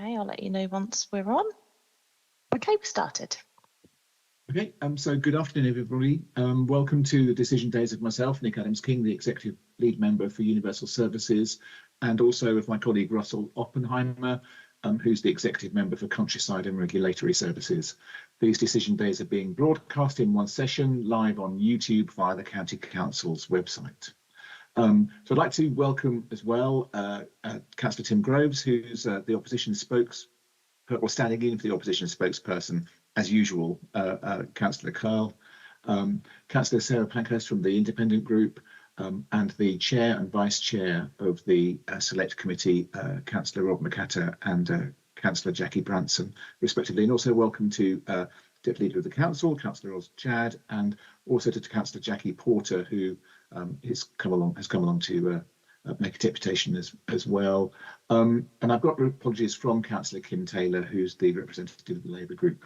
Okay, I'll let you know once we're on. Okay, we started. Okay, so good afternoon, everybody. Welcome to the decision days of myself, Nick Adams-King, the Executive Lead Member for Universal Services, and also with my colleague Russell Oppenheimer, who's the Executive Member for Countryside and Regulatory Services. These decision days are being broadcast in one session, live on YouTube via the County Council's website. So I'd like to welcome as well Councillor Tim Groves, who's the opposition or standing in for the opposition spokesperson, as usual, Councillor Curl, Councillor Sarah Pankhurst from the Independent Group, and the Chair and Vice Chair of the Select Committee, Councillor Rob McAtter and Councillor Jackie Branson, respectively. And also welcome to Deputy Leader of the Council, Councillor Ros Chad, and also to Councillor Jackie Porter, who has come along to make a deputation as well. And I've got apologies from Councillor Kim Taylor, who's the representative of the Labour Group.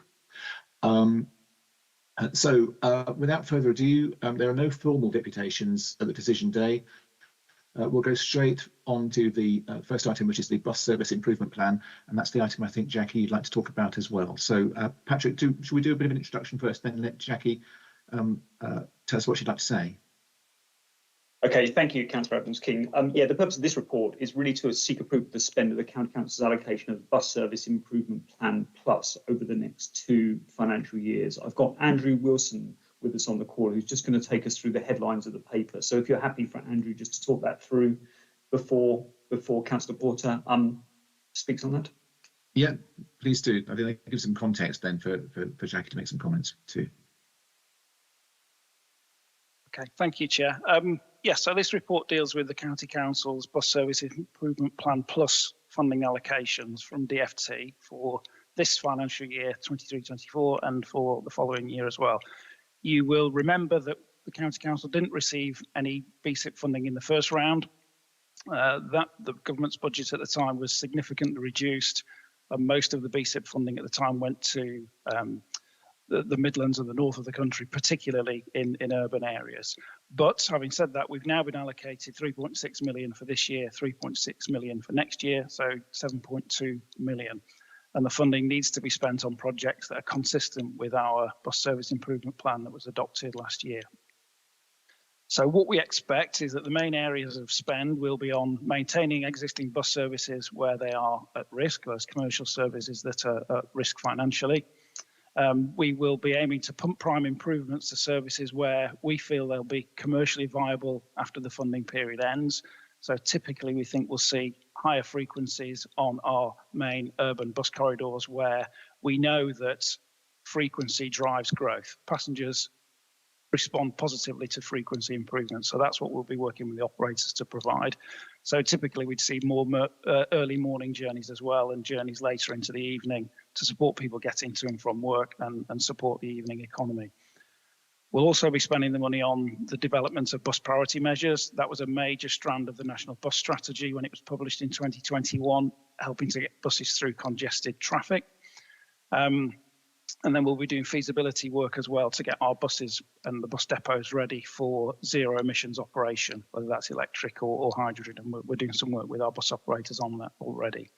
So without further ado, there are no formal deputations at the decision day. We'll go straight on to the first item, which is the bus service improvement plan, and that's the item I think, Jackie, you'd like to talk about as well. So Patrick, should we do a bit of an introduction first, then let Jackie tell us what she'd like to say? Okay, thank you, Councillor Adams-King. Yeah, the purpose of this report is really to seek approval of the spend of the County Council's allocation of the Bus Service Improvement Plan Plus over the next 2 financial years. I've got Andrew Wilson with us on the call, who's just going to take us through the headlines of the paper. So if you're happy for Andrew just to talk that through before Councillor Porter speaks on that. Yeah, please do. I think that gives some context then for Jackie to make some comments too. Okay, thank you, Chair. Yes, so this report deals with the County Council's Bus Service Improvement Plan Plus funding allocations from DFT for this financial year, 23-24, and for the following year as well. You will remember that the County Council didn't receive any BSIP funding in the first round. The government's budget at the time was significantly reduced, and most of the BSIP funding at the time went to the Midlands and the north of the country, particularly in urban areas. But having said that, we've now been allocated 3.6 million for this year, 3.6 million for next year, so 7.2 million. And the funding needs to be spent on projects that are consistent with our bus service improvement plan that was adopted last year. So what we expect is that the main areas of spend will be on maintaining existing bus services where they are at risk, those commercial services that are at risk financially. We will be aiming to pump prime improvements to services where we feel they'll be commercially viable after the funding period ends. So typically we think we'll see higher frequencies on our main urban bus corridors where we know that frequency drives growth. Passengers respond positively to frequency improvements. So that's what we'll be working with the operators to provide. So typically we'd see more early morning journeys as well, and journeys later into the evening to support people getting to and from work and support the evening economy. We'll also be spending the money on the development of bus priority measures. That was a major strand of the National Bus Strategy when it was published in 2021, helping to get buses through congested traffic. And then we'll be doing feasibility work as well to get our buses and the bus depots ready for zero emissions operation, whether that's electric or hydrogen. And we're doing some work with our bus operators on that already.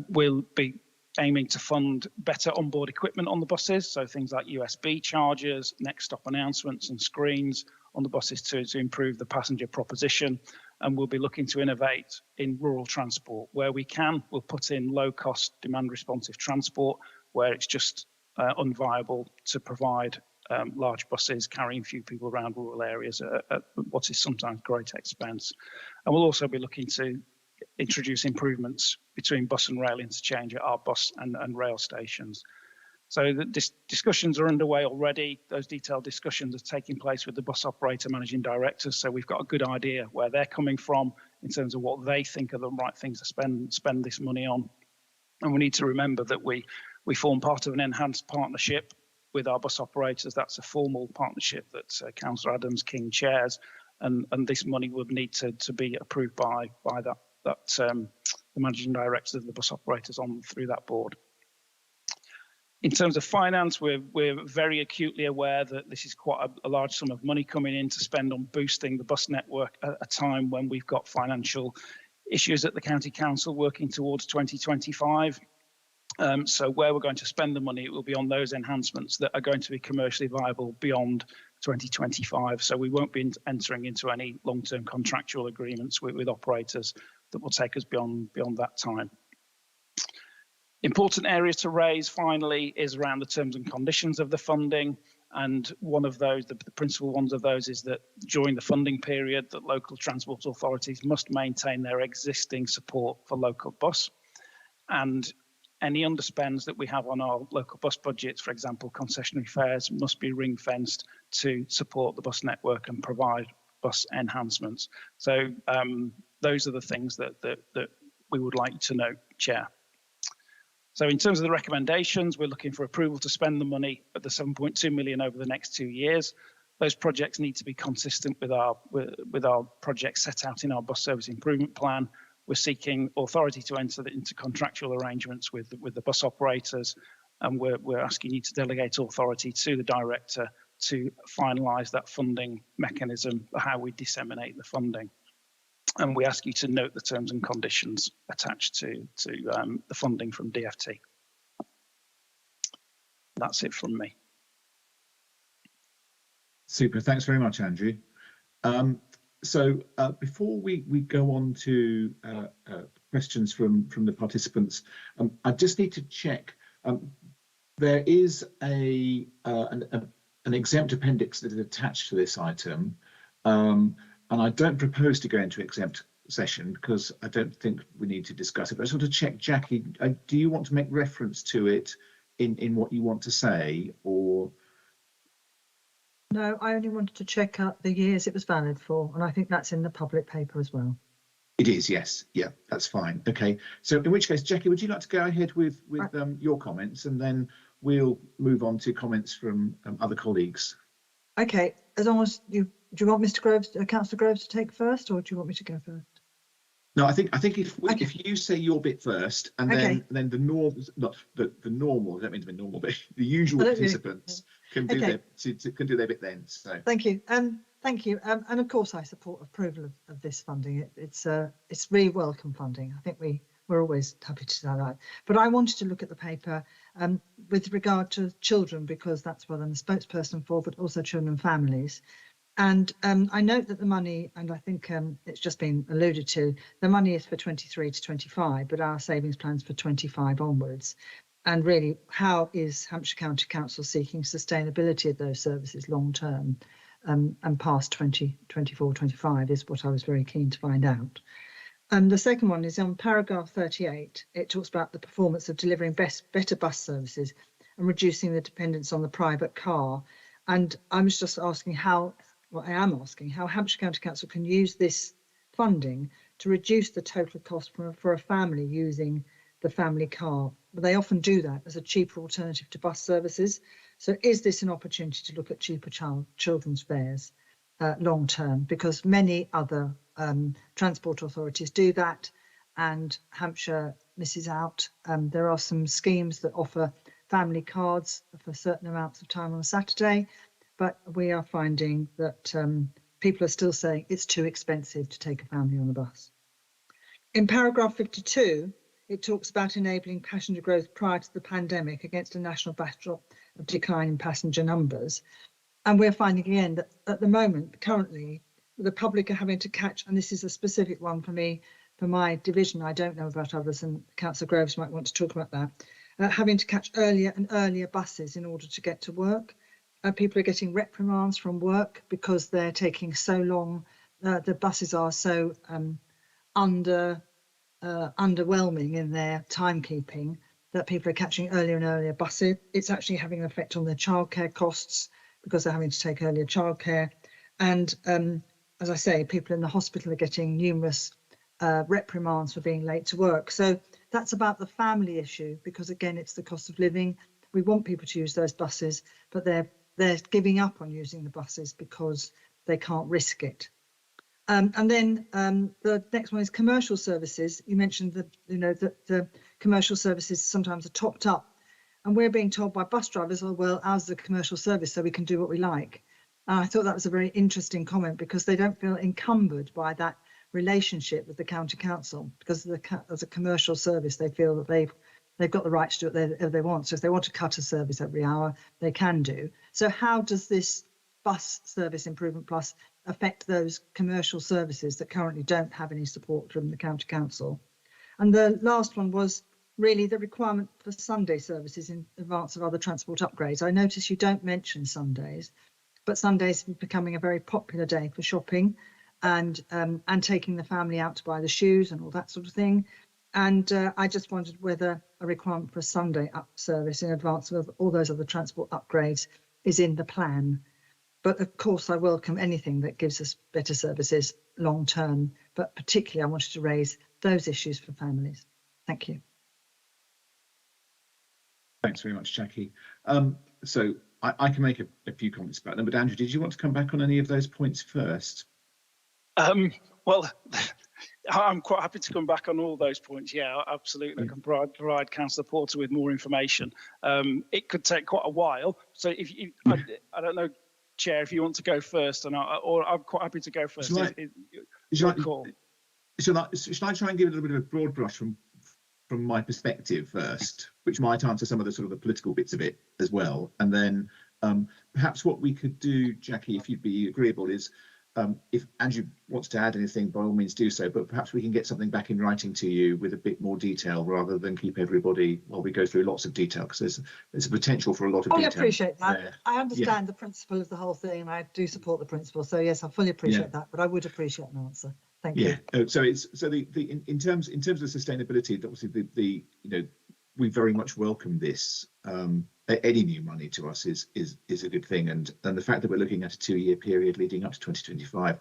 We'll be aiming to fund better onboard equipment on the buses, so things like USB chargers, next stop announcements and screens on the buses to improve the passenger proposition. And we'll be looking to innovate in rural transport. Where we can, we'll put in low cost demand responsive transport where it's just unviable to provide large buses carrying few people around rural areas at what is sometimes great expense. And we'll also be looking to introduce improvements between bus and rail interchange at our bus and rail stations. So the discussions are underway already. Those detailed discussions are taking place with the bus operator managing directors. So we've got a good idea where they're coming from in terms of what they think are the right things to spend this money on. And we need to remember that we form part of an enhanced partnership with our bus operators. That's a formal partnership that Councillor Adams-King chairs, and this money would need to be approved by the managing directors of the bus operators on through that board. In terms of finance, we're very acutely aware that this is quite a large sum of money coming in to spend on boosting the bus network at a time when we've got financial issues at the County Council working towards 2025. So where we're going to spend the money, it will be on those enhancements that are going to be commercially viable beyond 2025. So we won't be entering into any long-term contractual agreements with operators that will take us beyond that time. Important area to raise finally is around the terms and conditions of the funding. And one of those, the principal ones of those, is that during the funding period that local transport authorities must maintain their existing support for local bus. And any underspends that we have on our local bus budgets, for example, concessionary fares, must be ring-fenced to support the bus network and provide bus enhancements. So those are the things that we would like to note, Chair. So in terms of the recommendations, we're looking for approval to spend the money at the 7.2 million over the next 2 years. Those projects need to be consistent with our projects set out in our bus service improvement plan. We're seeking authority to enter into contractual arrangements with the bus operators, and we're asking you to delegate authority to the director to finalise that funding mechanism, how we disseminate the funding. And we ask you to note the terms and conditions attached to the funding from DFT. That's it from me. Super, thanks very much, Andrew. So before we go on to questions from the participants, I just need to check. There is an exempt appendix that is attached to this item, and I don't propose to go into exempt session because I don't think we need to discuss it. But I just want to check, Jackie, do you want to make reference to it in what you want to say, or? No, I only wanted to check out the years it was valid for, and I think that's in the public paper as well. It is, yes. Yeah, that's fine. Okay. So in which case, Jackie, would you like to go ahead with your comments, and then we'll move on to comments from other colleagues. Okay, as long as do you want Mr. Groves, Councillor Groves, to take first, or do you want me to go first? No, I think if you say your bit first, and then the normal, not the normal, I don't mean to be normal, but the usual participants can do their bit then. So thank you. Thank you. And of course, I support approval of this funding. It's really welcome funding. I think we're always happy to say that. But I wanted to look at the paper with regard to children, because that's what I'm a spokesperson for, but also children and families. And I note that the money, and I think it's just been alluded to, the money is for 23 to 25, but our savings plans for 25 onwards. And really, how is Hampshire County Council seeking sustainability of those services long term and past 2024, 25 is what I was very keen to find out. The second one is on paragraph 38. It talks about the performance of delivering better bus services and reducing the dependence on the private car. And I was just asking how Hampshire County Council can use this funding to reduce the total cost for a family using the family car. But they often do that as a cheaper alternative to bus services. So is this an opportunity to look at cheaper children's fares long term? Because many other transport authorities do that, and Hampshire misses out. There are some schemes that offer family cards for certain amounts of time on a Saturday, but we are finding that people are still saying it's too expensive to take a family on a bus. In paragraph 52, it talks about enabling passenger growth prior to the pandemic against a national backdrop of decline in passenger numbers. And we're finding again that at the moment, currently, the public are having to catch, and this is a specific one for me, for my division, I don't know about others, and Councillor Groves might want to talk about that, having to catch earlier and earlier buses in order to get to work. People are getting reprimands from work because they're taking so long. The buses are so underwhelming in their timekeeping that people are catching earlier and earlier buses. It's actually having an effect on their childcare costs because they're having to take earlier childcare. And as I say, people in the hospital are getting numerous reprimands for being late to work. So that's about the family issue, because again, it's the cost of living. We want people to use those buses, but they're giving up on using the buses because they can't risk it. And then the next one is commercial services. You mentioned that the commercial services sometimes are topped up, and we're being told by bus drivers, oh well, ours is a commercial service, so we can do what we like. And I thought that was a very interesting comment, because they don't feel encumbered by that relationship with the county council, because as a commercial service, they feel that they've got the right to do it if they want. So if they want to cut a service every hour, they can do. So how does this bus service improvement plus affect those commercial services that currently don't have any support from the county council? And the last one was really the requirement for Sunday services in advance of other transport upgrades. I notice you don't mention Sundays, but Sundays are becoming a very popular day for shopping and taking the family out to buy the shoes and all that sort of thing. And I just wondered whether a requirement for a Sunday up service in advance of all those other transport upgrades is in the plan. But of course, I welcome anything that gives us better services long term, but particularly I wanted to raise those issues for families. Thank you. Thanks very much, Jackie. So I can make a few comments about them, but Andrew, did you want to come back on any of those points first? Well, I'm quite happy to come back on all those points. Yeah, absolutely. I can provide Councillor Porter with more information. It could take quite a while. So if you, I don't know, Chair, if you want to go first, or I'm quite happy to go first. Should I try and give a little bit of a broad brush from my perspective first, which might answer some of the sort of the political bits of it as well, and then perhaps what we could do, Jackie, if you'd be agreeable, is if Andrew wants to add anything, by all means do so, but perhaps we can get something back in writing to you with a bit more detail rather than keep everybody while we go through lots of detail, because there's a potential for a lot of detail. I appreciate that. There. I understand the principle of the whole thing, and I do support the principle. So yes, I fully appreciate that, but I would appreciate an answer. Thank you. So in terms of sustainability, obviously we very much welcome this. Any new money to us is a good thing, and the fact that we're looking at a 2-year period leading up to 2025,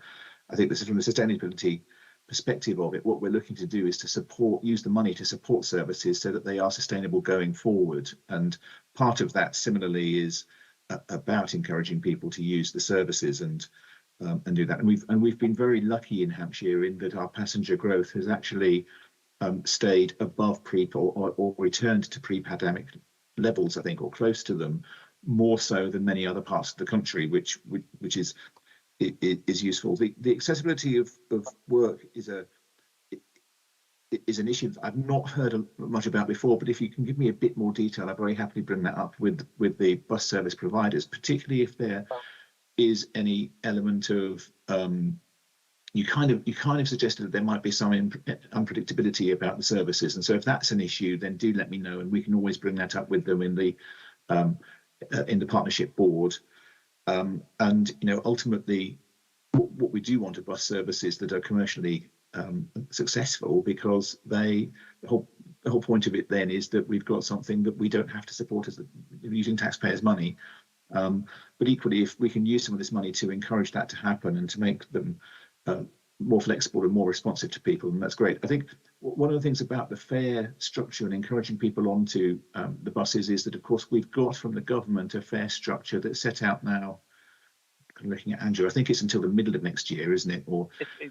I think this is from the sustainability perspective of it. What we're looking to do is to use the money to support services so that they are sustainable going forward, and part of that similarly is about encouraging people to use the services and do that. And we've been very lucky in Hampshire in that our passenger growth has actually stayed above or returned to pre-pandemic levels, I think, or close to them, more so than many other parts of the country, which is useful. The accessibility of work is an issue that I've not heard much about before, but if you can give me a bit more detail, I'll very happily bring that up with the bus service providers, particularly if there is any element of you kind of suggested that there might be some unpredictability about the services, and so if that's an issue, then do let me know, and we can always bring that up with them in the partnership board. And ultimately, what we do want are bus services that are commercially successful, because the whole point of it then is that we've got something that we don't have to support as using taxpayers' money. But equally, if we can use some of this money to encourage that to happen and to make them more flexible and more responsive to people, and that's great. I think one of the things about the fare structure and encouraging people onto the buses is that, of course, we've got from the government a fare structure that's set out now. I'm looking at Andrew. I think it's until the middle of next year, isn't it? Or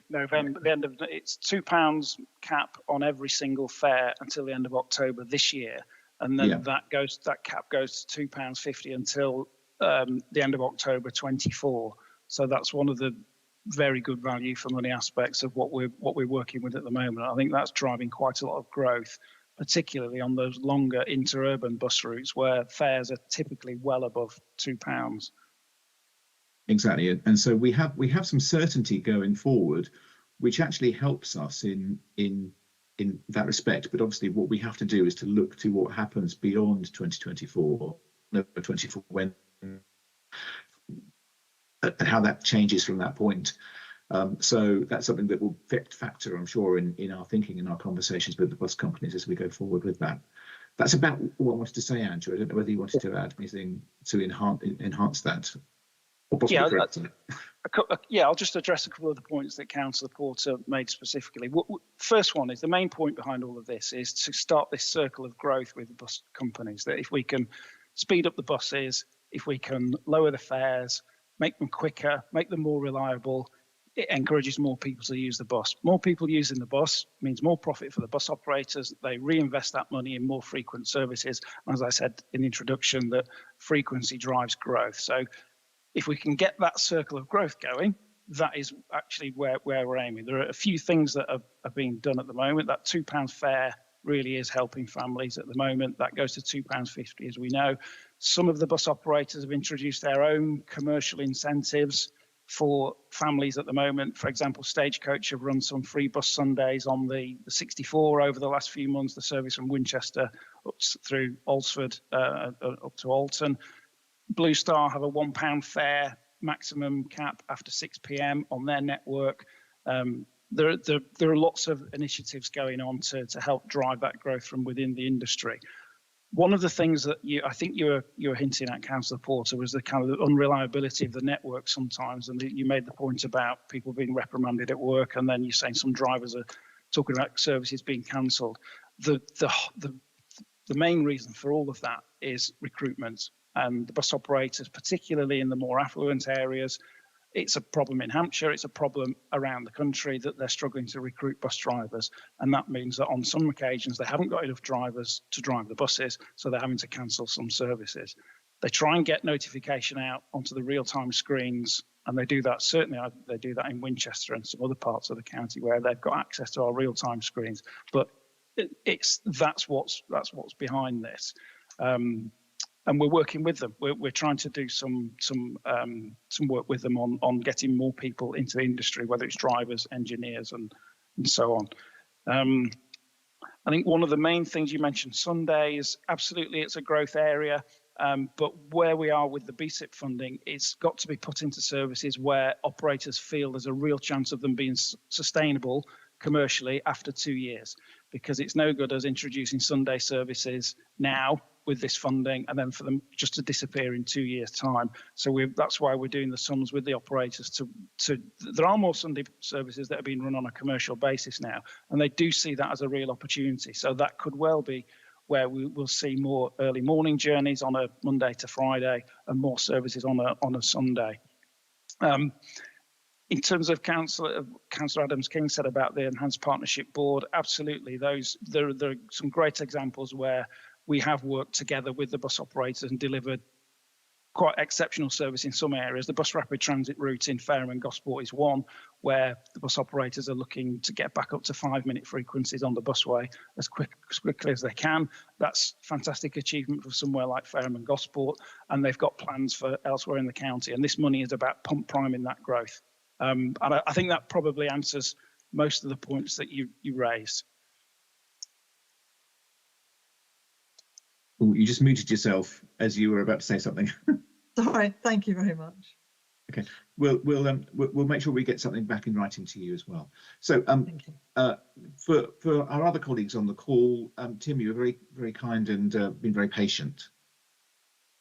November. The end of it's £2 cap on every single fare until the end of October this year, and then that cap goes to £2.50 until the end of October 24. So that's one of the very good value for money aspects of what we're working with at the moment. I think that's driving quite a lot of growth, particularly on those longer interurban bus routes where fares are typically well above £2. Exactly, and so we have some certainty going forward, which actually helps us in that respect. But obviously, what we have to do is to look to what happens beyond 2024, when and how that changes from that point. So that's something that will factor, I'm sure, in our thinking and our conversations with the bus companies as we go forward with that. That's about all I wanted to say, Andrew. I don't know whether you wanted to add anything to enhance that. I'll just address a couple of the points that Councillor Porter made specifically. First one is the main point behind all of this is to start this circle of growth with the bus companies, that if we can speed up the buses, if we can lower the fares, make them quicker, make them more reliable, it encourages more people to use the bus. More people using the bus means more profit for the bus operators. They reinvest that money in more frequent services. As I said in the introduction, that frequency drives growth. So if we can get that circle of growth going, that is actually where we're aiming. There are a few things that are being done at the moment. That £2 fare really is helping families at the moment. That goes to £2.50, as we know. Some of the bus operators have introduced their own commercial incentives for families at the moment. For example, Stagecoach have run some free bus Sundays on the 64 over the last few months, the service from Winchester up through Alresford up to Alton. Blue Star have a £1 fare maximum cap after 6 p.m. on their network. There are lots of initiatives going on to help drive that growth from within the industry. One of the things that I think you were hinting at, Councillor Porter, was the kind of unreliability of the network sometimes, and you made the point about people being reprimanded at work, and then you're saying some drivers are talking about services being cancelled. The main reason for all of that is recruitment, and the bus operators, particularly in the more affluent areas. It's a problem in Hampshire, it's a problem around the country that they're struggling to recruit bus drivers. And that means that on some occasions, they haven't got enough drivers to drive the buses, so they're having to cancel some services. They try and get notification out onto the real-time screens, and they do that, certainly they do that in Winchester and some other parts of the county where they've got access to our real-time screens. But that's what's behind this. And we're working with them. We're trying to do some work with them on getting more people into the industry, whether it's drivers, engineers, and so on. I think one of the main things you mentioned, Sundays, absolutely, it's a growth area. But where we are with the BSIP funding, it's got to be put into services where operators feel there's a real chance of them being sustainable commercially after 2 years, because it's no good us introducing Sunday services now with this funding and then for them just to disappear in 2 years' time. So that's why we're doing the sums with the operators there are more Sunday services that are being run on a commercial basis now, and they do see that as a real opportunity. So that could well be where we will see more early morning journeys on a Monday to Friday and more services on a Sunday. In terms of Councillor Adams-King said about the Enhanced Partnership Board, absolutely, there are some great examples where we have worked together with the bus operators and delivered quite exceptional service in some areas. The bus rapid transit route in Fareham and Gosport is one where the bus operators are looking to get back up to 5-minute frequencies on the busway as quickly as they can. That's fantastic achievement for somewhere like Fareham and Gosport, and they've got plans for elsewhere in the county. And this money is about pump priming that growth. And I think that probably answers most of the points that you raised. Oh, you just muted yourself as you were about to say something. Sorry, thank you very much. Okay, we'll make sure we get something back in writing to you as well. So Thank you. for our other colleagues on the call, Tim, you were very, very kind and been very patient.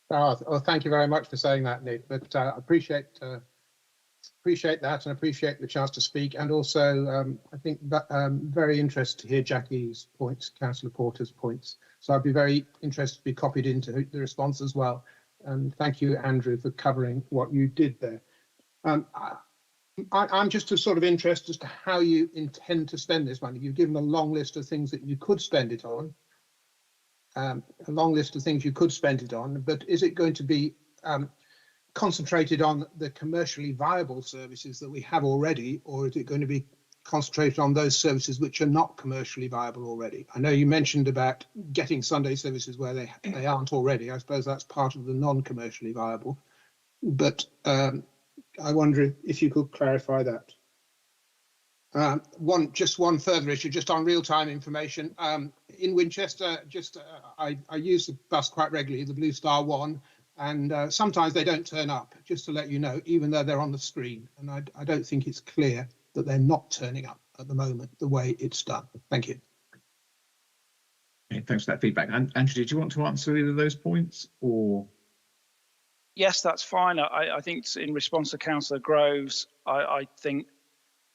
Oh, thank you very much for saying that, Nick. But I appreciate that and appreciate the chance to speak. And also, I think that very interested to hear Jackie's points, Councillor Porter's points. So I'd be very interested to be copied into the response as well. And thank you, Andrew, for covering what you did there. I'm just sort of interested as to how you intend to spend this money. You've given a long list of things that you could spend it on, but is it going to be concentrated on the commercially viable services that we have already, or is it going to be concentrated on those services which are not commercially viable already? I know you mentioned about getting Sunday services where they aren't already. I suppose that's part of the non-commercially viable, but I wonder if you could clarify that. Just one further issue, just on real-time information. In Winchester, I use the bus quite regularly, the Blue Star 1, and sometimes they don't turn up, just to let you know, even though they're on the screen. And I don't think it's clear that they're not turning up at the moment, the way it's done. Thank you. Okay, thanks for that feedback. And Andrew, did you want to answer either of those points, or? Yes, that's fine. I think in response to Councillor Groves, I think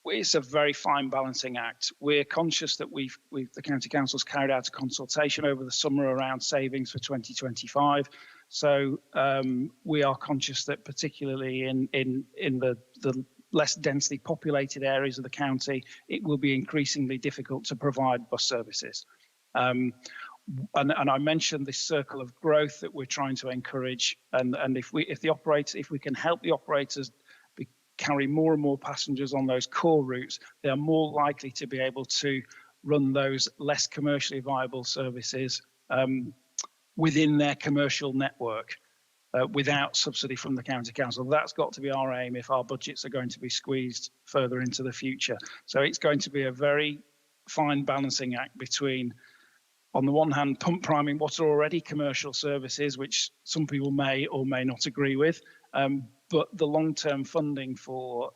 it's a very fine balancing act. We're conscious that the County Council's carried out a consultation over the summer around savings for 2025. So we are conscious that particularly in the less densely populated areas of the county, it will be increasingly difficult to provide bus services. And I mentioned this circle of growth that we're trying to encourage, and if we can help the operators carry more and more passengers on those core routes, they are more likely to be able to run those less commercially viable services within their commercial network without subsidy from the county council. That's got to be our aim if our budgets are going to be squeezed further into the future. So it's going to be a very fine balancing act between, on the one hand, pump priming what are already commercial services, which some people may or may not agree with, but the long-term funding for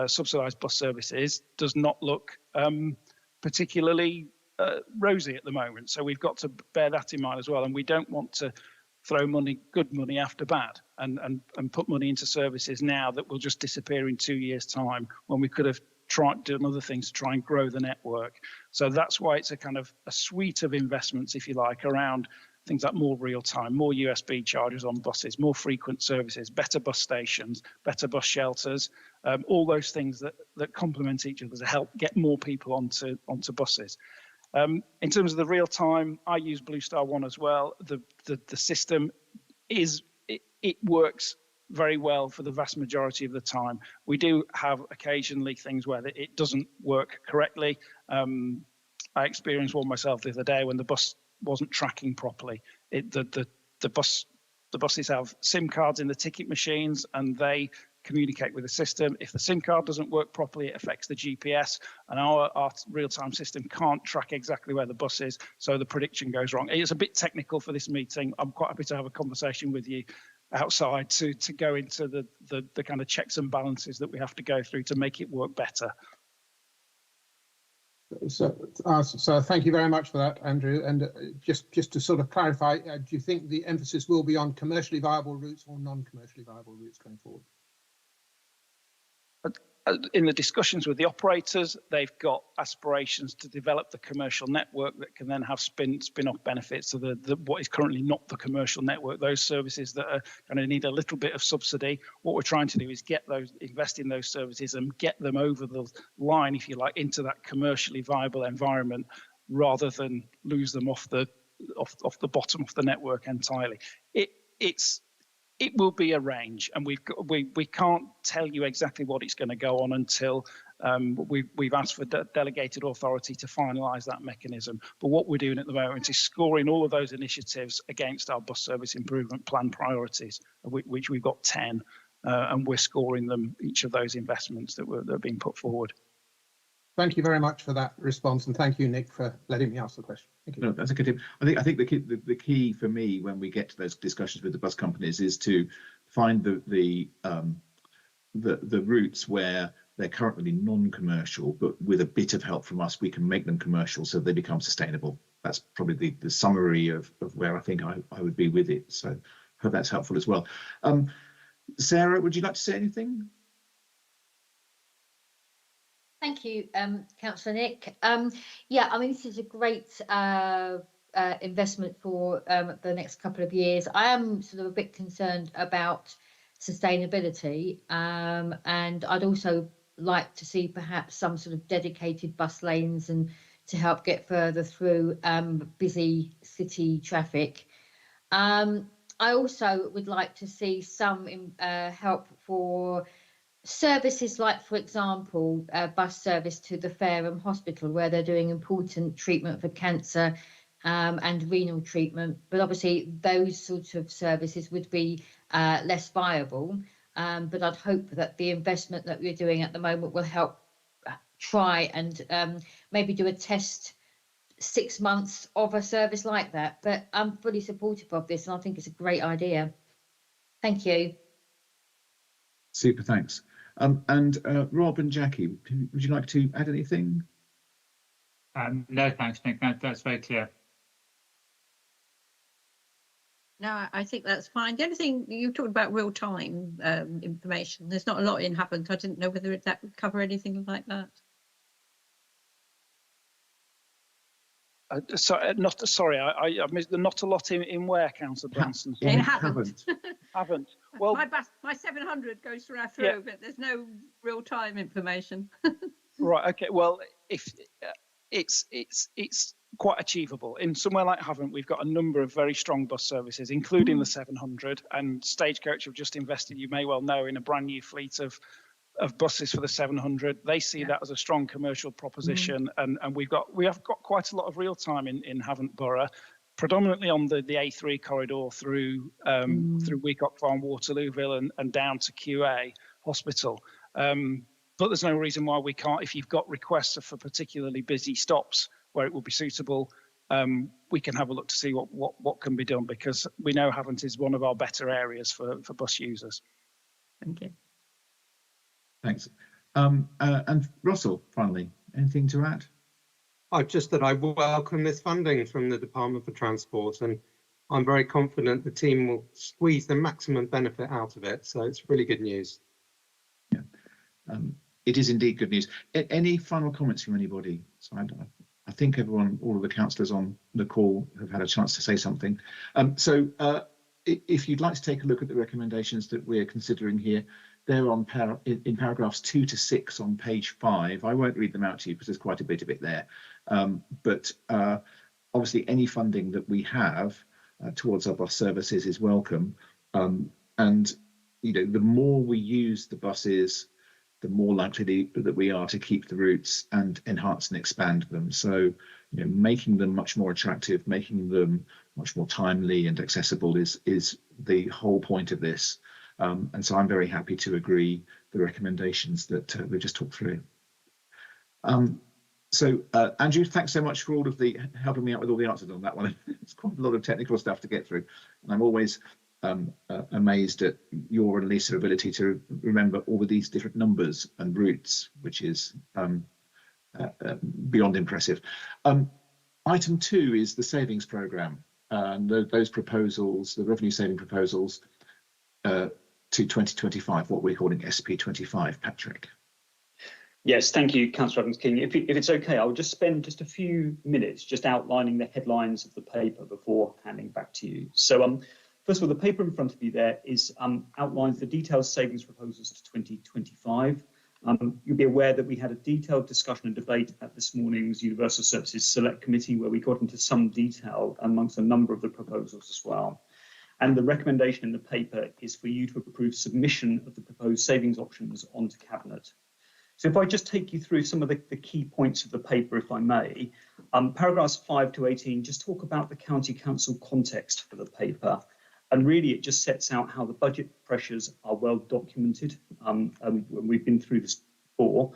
subsidised bus services does not look particularly rosy at the moment. So we've got to bear that in mind as well. And we don't want to throw good money after bad and put money into services now that will just disappear in 2 years' time when we could have done other things to try and grow the network. So that's why it's a kind of a suite of investments, if you like, around things like more real time, more USB chargers on buses, more frequent services, better bus stations, better bus shelters, all those things that complement each other to help get more people onto buses. In terms of the real time, I use Blue Star One as well. The system it works very well for the vast majority of the time. We do have occasionally things where it doesn't work correctly. I experienced one myself the other day when the bus wasn't tracking properly. The buses have SIM cards in the ticket machines and they communicate with the system. If the SIM card doesn't work properly, it affects the GPS, and our real-time system can't track exactly where the bus is, so the prediction goes wrong. It's a bit technical for this meeting. I'm quite happy to have a conversation with you outside to go into the kind of checks and balances that we have to go through to make it work better. So thank you very much for that, Andrew. And just to sort of clarify, do you think the emphasis will be on commercially viable routes or non-commercially viable routes going forward? In the discussions with the operators, they've got aspirations to develop the commercial network that can then have spin-off benefits to what is currently not the commercial network, those services that are going to need a little bit of subsidy. What we're trying to do is invest in those services and get them over the line, if you like, into that commercially viable environment, rather than lose them off the bottom of the network entirely. It will be a range, and we can't tell you exactly what it's going to go on until we've asked for delegated authority to finalise that mechanism. But what we're doing at the moment is scoring all of those initiatives against our bus service improvement plan priorities, which we've got 10, and we're scoring them, each of those investments that are being put forward. Thank you very much for that response, and thank you, Nick, for letting me ask the question. Thank you. No, that's a good tip. I think the key for me when we get to those discussions with the bus companies is to find the routes where they're currently non-commercial, but with a bit of help from us, we can make them commercial so they become sustainable. That's probably the summary of where I think I would be with it. So I hope that's helpful as well. Sarah, would you like to say anything? Thank you, Councillor Nick. Yeah, I mean, this is a great investment for the next couple of years. I am sort of a bit concerned about sustainability, and I'd also like to see perhaps some sort of dedicated bus lanes and to help get further through busy city traffic. I also would like to see some help for services like, for example, bus service to the Fareham Hospital, where they're doing important treatment for cancer and renal treatment. But obviously those sorts of services would be less viable. But I'd hope that the investment that we're doing at the moment will help try and maybe do a test 6 months of a service like that. But I'm fully supportive of this, and I think it's a great idea. Thank you. Super, thanks. And Rob and Jackie, would you like to add anything? No, thanks, Nick. That's very clear. No, I think that's fine. The only thing you talked about real-time information. There's not a lot in Havant. I didn't know whether that would cover anything like that. I missed the not a lot in where, Councillor Branson? In Havant. Haven't. Well, my 700 goes through, yeah. but there's no real-time information. Right. Okay. Well, if it's quite achievable in somewhere like Havant, we've got a number of very strong bus services, including the 700, and Stagecoach have just invested, you may well know, in a brand new fleet of of buses for the 700. They see that as a strong commercial proposition, and we have got quite a lot of real time in Havant Borough, predominantly on the A3 corridor through Weacock Farm, Waterlooville, and down to QA Hospital. But there's no reason why we can't. If you've got requests for particularly busy stops where it will be suitable, we can have a look to see what can be done, because we know Havant is one of our better areas for bus users. Thank you. Thanks. And Russell, finally, anything to add? Just that I welcome this funding from the Department for Transport, and I'm very confident the team will squeeze the maximum benefit out of it. So it's really good news. Yeah, it is indeed good news. Any final comments from anybody? So I think all of the councillors on the call have had a chance to say something. If you'd like to take a look at the recommendations that we're considering here, they're on in paragraphs 2 to 6 on page 5. I won't read them out to you because there's quite a bit of it there. But obviously, any funding that we have towards our bus services is welcome. And the more we use the buses, the more likely that we are to keep the routes and enhance and expand them. So, making them much more attractive, making them much more timely and accessible is the whole point of this. And so I'm very happy to agree the recommendations that we just talked through. Andrew, thanks so much for all of the helping me out with all the answers on that one. It's quite a lot of technical stuff to get through, and I'm always amazed at your and Lisa's ability to remember all of these different numbers and routes, which is beyond impressive. Item 2 is the savings programme, and those proposals, the revenue saving proposals to 2025, what we're calling SP25. Patrick. Yes, thank you, Councillor Evans-King. If it's okay, I'll just spend just a few minutes just outlining the headlines of the paper before handing back to you. So, first of all, the paper in front of you there is outlines the detailed savings proposals to 2025. You'll be aware that we had a detailed discussion and debate at this morning's Universal Services Select Committee, where we got into some detail amongst a number of the proposals as well. And the recommendation in the paper is for you to approve submission of the proposed savings options onto Cabinet. So if I just take you through some of the key points of the paper, if I may, paragraphs 5 to 18 just talk about the County Council context for the paper. And really, it just sets out how the budget pressures are well documented. We've been through this before.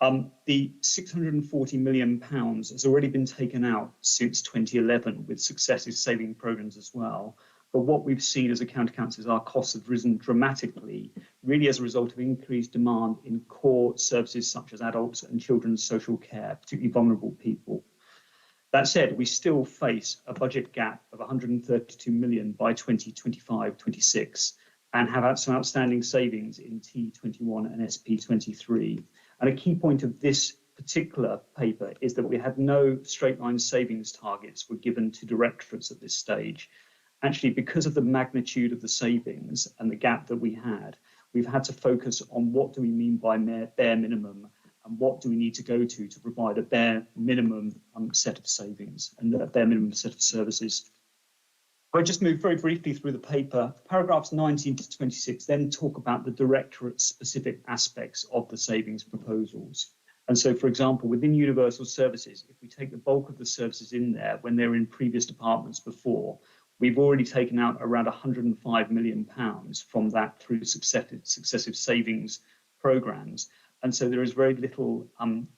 The £640 million has already been taken out since 2011 with successive saving programmes as well. But what we've seen as a county council is our costs have risen dramatically, really as a result of increased demand in core services such as adults and children's social care, particularly vulnerable people. That said, we still face a budget gap of 132 million by 2025-26 and have some outstanding savings in T21 and SP23. And a key point of this particular paper is that we had no straight line savings targets were given to directorates at this stage. Actually, because of the magnitude of the savings and the gap that we had, we've had to focus on what do we mean by bare minimum and what do we need to go to provide a bare minimum set of savings and a bare minimum set of services. If I just move very briefly through the paper, paragraphs 19 to 26 then talk about the directorate-specific aspects of the savings proposals. And so, for example, within universal services, if we take the bulk of the services in there when they're in previous departments before, we've already taken out around £105 million from that through successive savings programmes. And so there is very little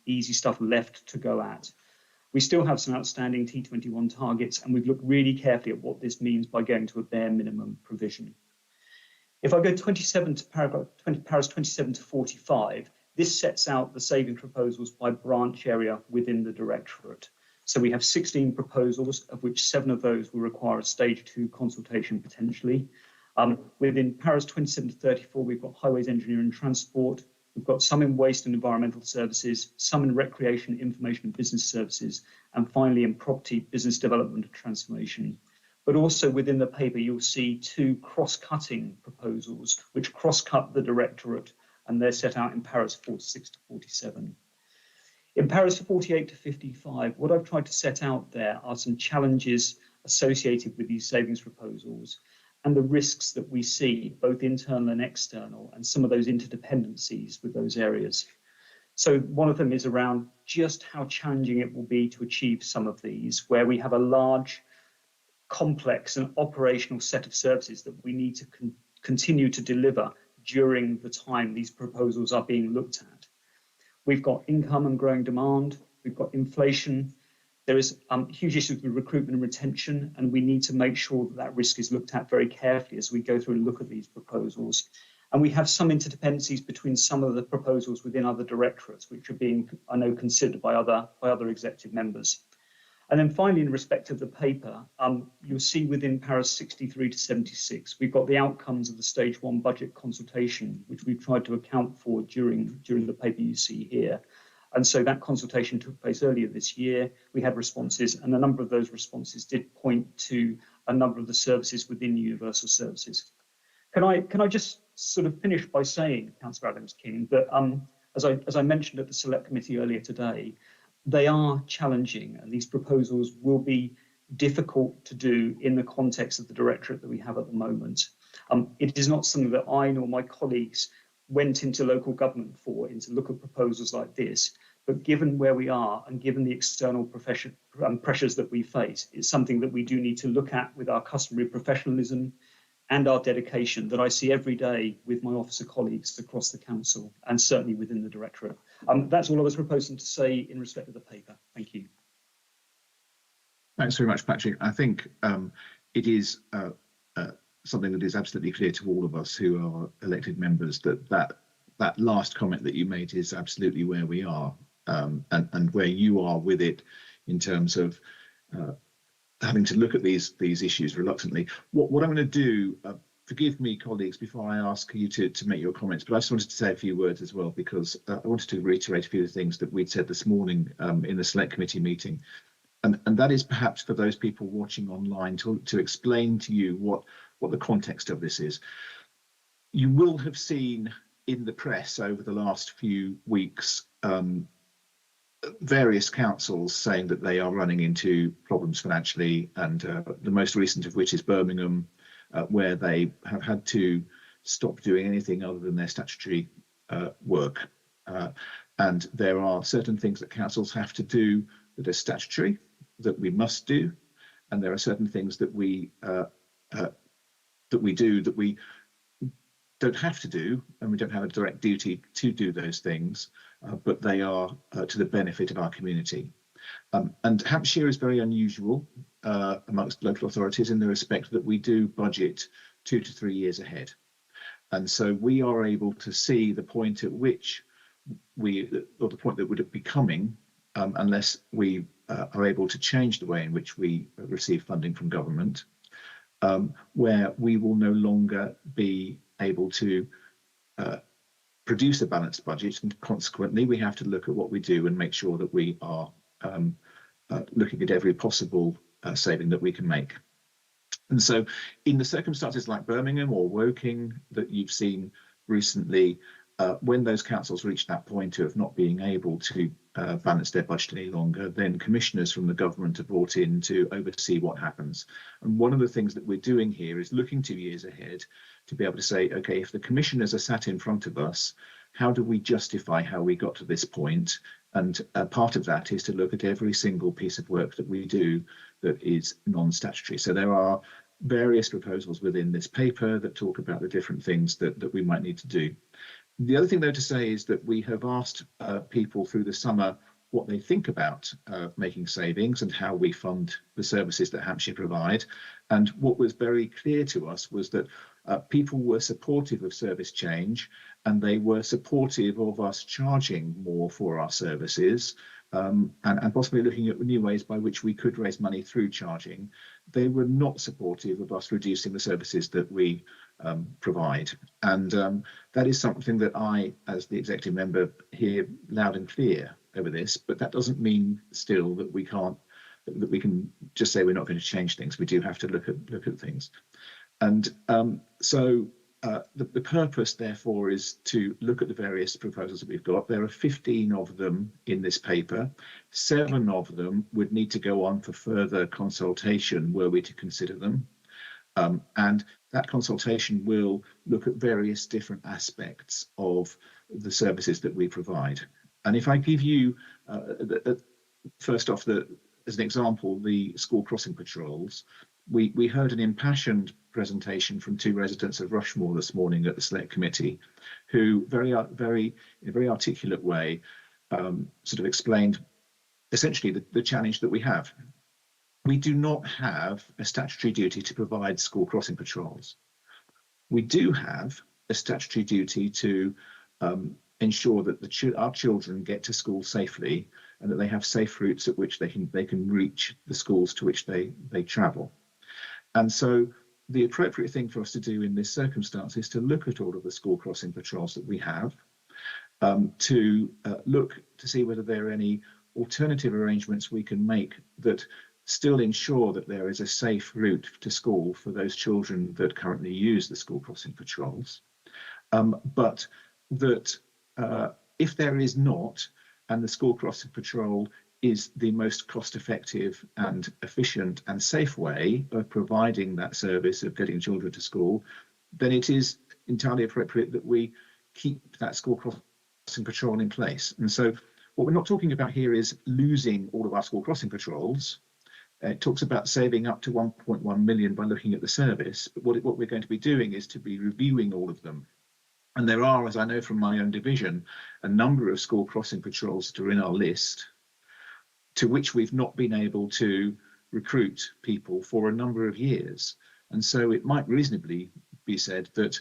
easy stuff left to go at. We still have some outstanding T21 targets, and we've looked really carefully at what this means by going to a bare minimum provision. If I go 27 to paragraphs 27 to 45, this sets out the saving proposals by branch area within the directorate. So we have 16 proposals, of which 7 of those will require a stage 2 consultation potentially. Within paras 27 to 34, we've got highways, engineering and transport. We've got some in waste and environmental services, some in recreation, information and business services, and finally in property, business development and transformation. But also within the paper, you'll see 2 cross-cutting proposals, which cross-cut the directorate, and they're set out in paras 46 to 47. In paras 48 to 55, what I've tried to set out there are some challenges associated with these savings proposals. and the risks that we see, both internal and external, and some of those interdependencies with those areas. So one of them is around just how challenging it will be to achieve some of these, where we have a large, complex and operational set of services that we need to continue to deliver during the time these proposals are being looked at. We've got income and growing demand, we've got inflation, there is huge issues with recruitment and retention, and we need to make sure that that risk is looked at very carefully as we go through and look at these proposals. And we have some interdependencies between some of the proposals within other directorates, which are being, I know, considered by other executive members. And then finally, in respect of the paper, you'll see within paras 63 to 76, we've got the outcomes of the stage 1 budget consultation, which we've tried to account for during the paper you see here. And so that consultation took place earlier this year. We had responses, and a number of those responses did point to a number of the services within universal services. Can I just sort of finish by saying, Councillor Adams-King, that as I mentioned at the Select Committee earlier today, they are challenging, and these proposals will be difficult to do in the context of the directorate that we have at the moment. It is not something that I nor my colleagues went into local government for, to look at proposals like this, but given where we are and given the external pressures that we face, it's something that we do need to look at with our customary professionalism and our dedication that I see every day with my officer colleagues across the council and certainly within the directorate. That's all I was proposing to say in respect of the paper. Thank you. Thanks very much, Patrick. I think it is something that is absolutely clear to all of us who are elected members that last comment that you made is absolutely where we are, and where you are with it in terms of having to look at these issues reluctantly. What I'm going to do, forgive me, colleagues, before I ask you to make your comments, but I just wanted to say a few words as well, because I wanted to reiterate a few of the things that we'd said this morning in the Select Committee meeting. And that is perhaps for those people watching online to explain to you what the context of this is. You will have seen in the press over the last few weeks various councils saying that they are running into problems financially, and the most recent of which is Birmingham, where they have had to stop doing anything other than their statutory work. And there are certain things that councils have to do that are statutory, that we must do, and there are certain things that we do that we don't have to do, and we don't have a direct duty to do those things, but they are to the benefit of our community. And Hampshire is very unusual amongst local authorities in the respect that we do budget 2 to 3 years ahead. And so we are able to see the point at which or the point that would be coming, unless we are able to change the way in which we receive funding from government, where we will no longer be able to produce a balanced budget, and consequently we have to look at what we do and make sure that we are looking at every possible saving that we can make. And so in the circumstances like Birmingham or Woking that you've seen recently, when those councils reach that point of not being able to balance their budget any longer, then commissioners from the government are brought in to oversee what happens. And one of the things that we're doing here is looking 2 years ahead to be able to say, okay, if the commissioners are sat in front of us, how do we justify how we got to this point? And part of that is to look at every single piece of work that we do that is non-statutory. So there are various proposals within this paper that talk about the different things that we might need to do. The other thing, though, to say is that we have asked people through the summer what they think about making savings and how we fund the services that Hampshire provide. And what was very clear to us was that people were supportive of service change, and they were supportive of us charging more for our services, and possibly looking at new ways by which we could raise money through charging. They were not supportive of us reducing the services that we provide. And that is something that I, as the executive member, hear loud and clear over this, but that doesn't mean still that we can just say we're not going to change things. We do have to look at things. And so the purpose, therefore, is to look at the various proposals that we've got. There are 15 of them in this paper. 7 of them would need to go on for further consultation were we to consider them. And that consultation will look at various different aspects of the services that we provide. And if I give you, first off, as an example, the school crossing patrols, we heard an impassioned presentation from 2 residents of Rushmore this morning at the Select Committee, who in a very articulate way sort of explained essentially the challenge that we have. We do not have a statutory duty to provide school crossing patrols. We do have a statutory duty to ensure that our children get to school safely and that they have safe routes at which they can reach the schools to which they travel. And so the appropriate thing for us to do in this circumstance is to look at all of the school crossing patrols that we have, to look to see whether there are any alternative arrangements we can make that still ensure that there is a safe route to school for those children that currently use the school crossing patrols, but that if there is not, and the school crossing patrol is the most cost-effective and efficient and safe way of providing that service of getting children to school, then it is entirely appropriate that we keep that school crossing patrol in place. And so what we're not talking about here is losing all of our school crossing patrols. It talks about saving up to 1.1 million by looking at the service, but what we're going to be doing is to be reviewing all of them. And there are, as I know from my own division, a number of school crossing patrols that are in our list to which we've not been able to recruit people for a number of years. And so it might reasonably be said that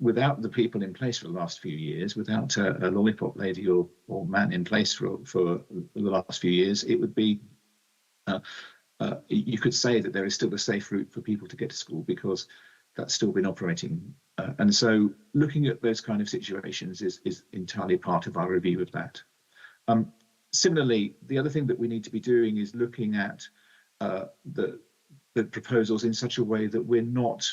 without the people in place for the last few years, without a lollipop lady or man in place for the last few years, it would be, you could say that there is still a safe route for people to get to school because that's still been operating. And so looking at those kind of situations is entirely part of our review of that. Similarly, the other thing that we need to be doing is looking at the proposals in such a way that we're not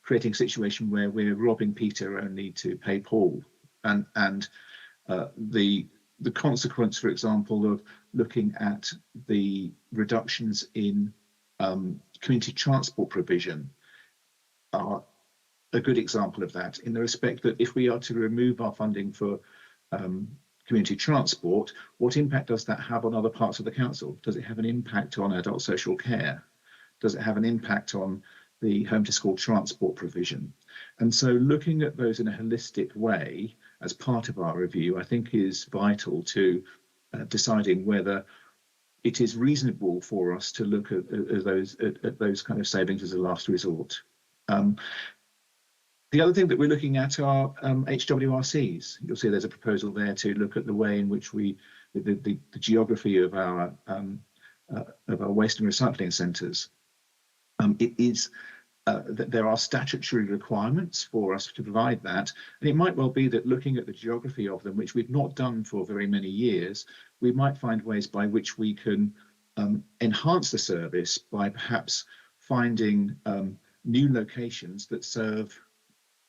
creating a situation where we're robbing Peter only to pay Paul. And the consequence, for example, of looking at the reductions in community transport provision are a good example of that, in the respect that if we are to remove our funding for community transport, what impact does that have on other parts of the council? Does it have an impact on adult social care? Does it have an impact on the home to school transport provision? And so looking at those in a holistic way as part of our review, I think is vital to deciding whether it is reasonable for us to look at those kind of savings as a last resort. The other thing that we're looking at are HWRCs. You'll see there's a proposal there to look at the way in which the geography of our waste and recycling centres. It is that there are statutory requirements for us to provide that, and it might well be that looking at the geography of them, which we've not done for very many years, we might find ways by which we can enhance the service by perhaps finding new locations that serve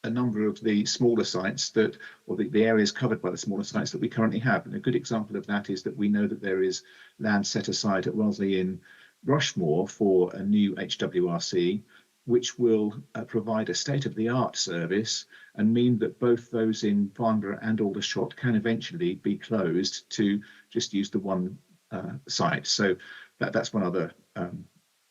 a number of the smaller sites that, or the areas covered by the smaller sites that we currently have. And a good example of that is that we know that there is land set aside at Wellesley in Rushmore for a new HWRC, which will provide a state-of-the-art service and mean that both those in Farnborough and Aldershot can eventually be closed to just use the one site. So that's one other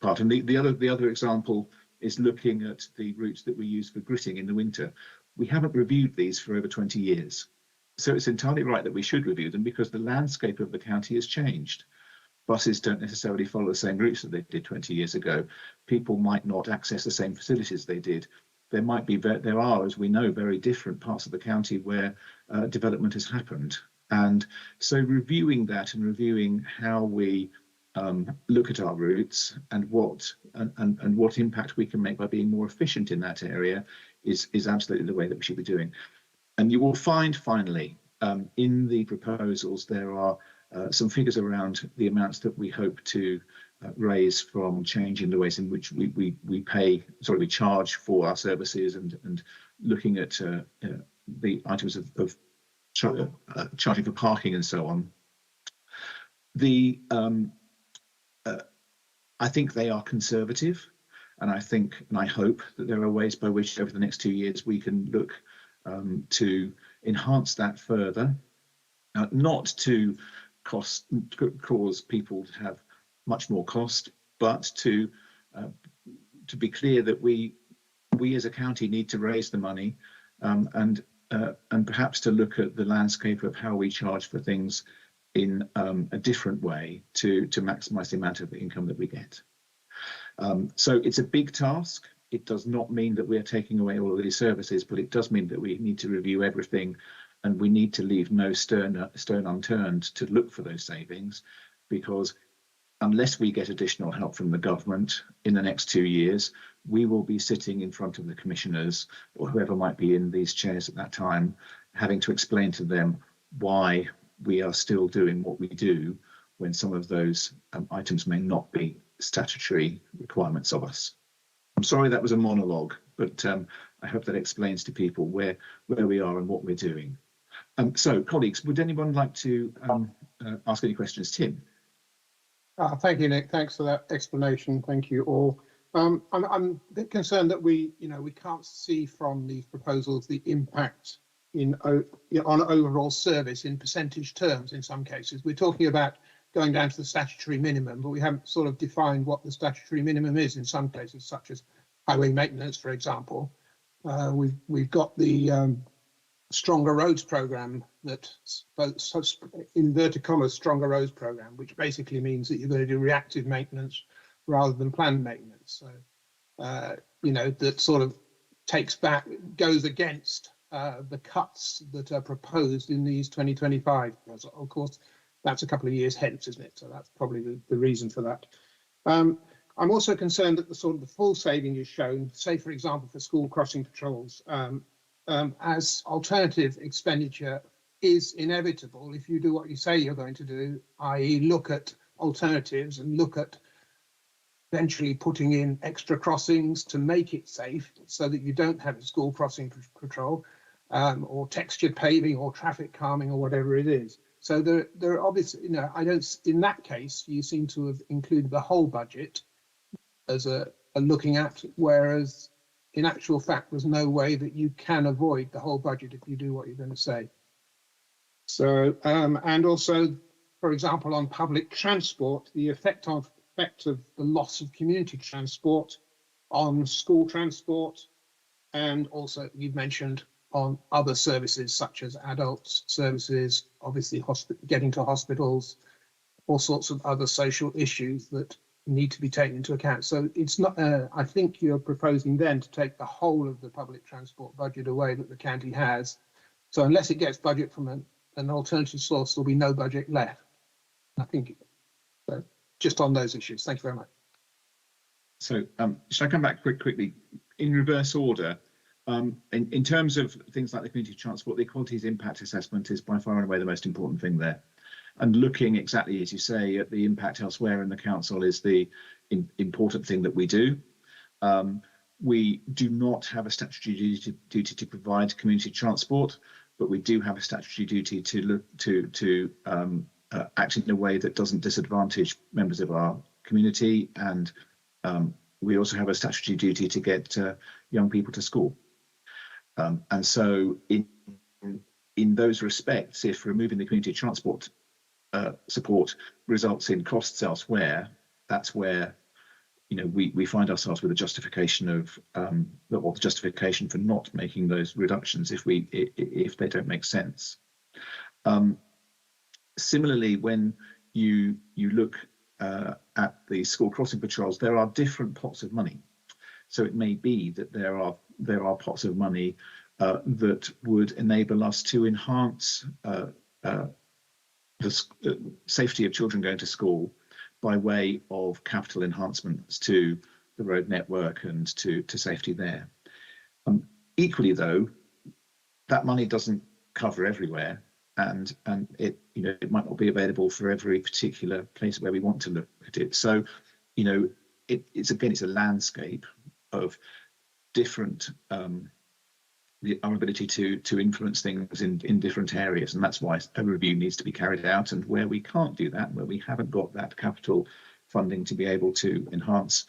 part. And the other example is looking at the routes that we use for gritting in the winter. We haven't reviewed these for over 20 years. So it's entirely right that we should review them because the landscape of the county has changed. Buses don't necessarily follow the same routes that they did 20 years ago. People might not access the same facilities they did. There are, as we know, very different parts of the county where development has happened. And so reviewing that and reviewing how we look at our routes and what impact we can make by being more efficient in that area is absolutely the way that we should be doing. And you will find finally in the proposals there are some figures around the amounts that we hope to raise from changing the ways in which we charge for our services and looking at the items of charging for parking and so on. I think they are conservative. And I think and I hope that there are ways by which over the next 2 years we can look to enhance that further, not to cause people to have much more cost, but to be clear that we as a county need to raise the money, and perhaps to look at the landscape of how we charge for things in a different way to maximise the amount of income that we get. So it's a big task. It does not mean that we are taking away all of these services, but it does mean that we need to review everything, and we need to leave no stone unturned to look for those savings, because unless we get additional help from the government in the next 2 years, we will be sitting in front of the commissioners or whoever might be in these chairs at that time, having to explain to them why we are still doing what we do when some of those items may not be statutory requirements of us. I'm sorry that was a monologue, but I hope that explains to people where we are and what we're doing. So, colleagues, would anyone like to ask any questions? Tim? Thank you, Nick. Thanks for that explanation. Thank you all. I'm a bit concerned that we can't see from these proposals the impact on overall service in percentage terms. In some cases, we're talking about going down to the statutory minimum, but we haven't sort of defined what the statutory minimum is in some cases, such as highway maintenance, for example. We've got the Stronger Roads programme, that inverted commas Stronger Roads programme, which basically means that you're going to do reactive maintenance rather than planned maintenance. So that sort of goes against the cuts that are proposed in these 2025. Of course, that's a couple of years hence, isn't it? So that's probably the reason for that. I'm also concerned that the full saving is shown, say for example for school crossing patrols, as alternative expenditure is inevitable if you do what you say you're going to do, i.e. look at alternatives and look at eventually putting in extra crossings to make it safe so that you don't have a school crossing patrol, or textured paving or traffic calming or whatever it is. So there are obviously, in that case, you seem to have included the whole budget as a looking at, whereas in actual fact, there's no way that you can avoid the whole budget if you do what you're going to say. So, and also, for example, on public transport, the effect of the loss of community transport on school transport, and also you've mentioned on other services such as adults services, obviously getting to hospitals, all sorts of other social issues that need to be taken into account. So it's not, I think you're proposing then to take the whole of the public transport budget away that the county has. So unless it gets budget from an alternative source, there'll be no budget left. I think so. Just on those issues. Thank you very much. So should I come back quickly in reverse order? In terms of things like the community transport, the equalities impact assessment is by far and away the most important thing there. And looking exactly, as you say, at the impact elsewhere in the council is the important thing that we do. We do not have a statutory duty to provide community transport, but we do have a statutory duty to look to act in a way that doesn't disadvantage members of our community, and we also have a statutory duty to get young people to school. And so in those respects, if removing the community transport support results in costs elsewhere, that's where we find ourselves with a justification of or the justification for not making those reductions if they don't make sense. Similarly, when you look at the school crossing patrols, there are different pots of money. So it may be that there are pots of money that would enable us to enhance the safety of children going to school by way of capital enhancements to the road network and to safety there. Equally, though, that money doesn't cover everywhere, and it might not be available for every particular place where we want to look at it. So it's a landscape of different our ability to influence things in different areas, and that's why a review needs to be carried out. And where we can't do that, where we haven't got that capital funding to be able to enhance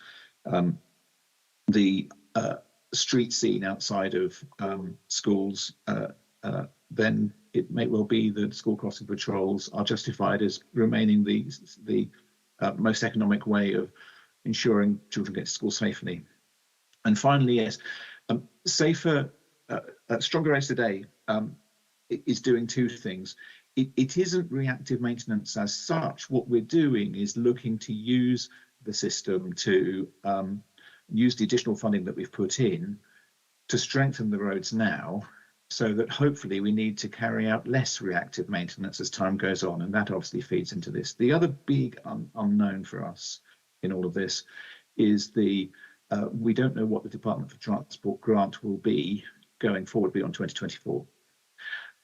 the street scene outside of schools, then it may well be that school crossing patrols are justified as remaining the most economic way of ensuring children get to school safely. And finally, yes, safer, Stronger Roads Today is doing two things. It isn't reactive maintenance as such. What we're doing is looking to use the system to use the additional funding that we've put in to strengthen the roads now, so that hopefully we need to carry out less reactive maintenance as time goes on, and that obviously feeds into this. The other big unknown for us in all of this is we don't know what the Department for Transport grant will be going forward beyond 2024.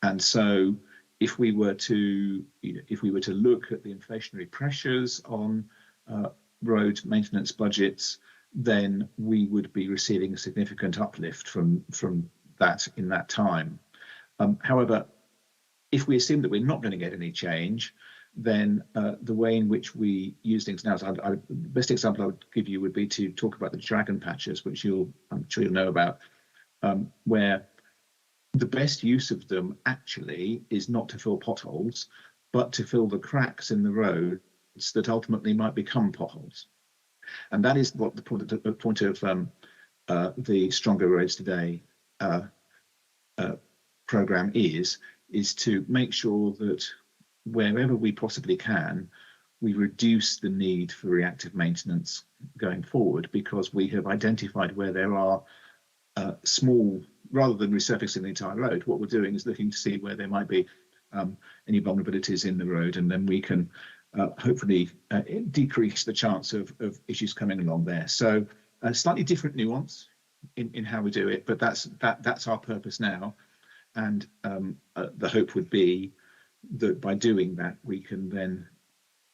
And so if we were to look at the inflationary pressures on road maintenance budgets, then we would be receiving a significant uplift from that in that time. However, if we assume that we're not going to get any change, then the way in which we use things now, the best example I would give you would be to talk about the dragon patches, which I'm sure you'll know about, where the best use of them actually is not to fill potholes, but to fill the cracks in the roads that ultimately might become potholes. And that is what the point of the Stronger Roads Today program is to make sure that wherever we possibly can, we reduce the need for reactive maintenance going forward, because we have identified where there are small, rather than resurfacing the entire road, what we're doing is looking to see where there might be any vulnerabilities in the road, and then we can hopefully decrease the chance of issues coming along there. So a slightly different nuance in how we do it, but that's our purpose now. And the hope would be that by doing that, we can then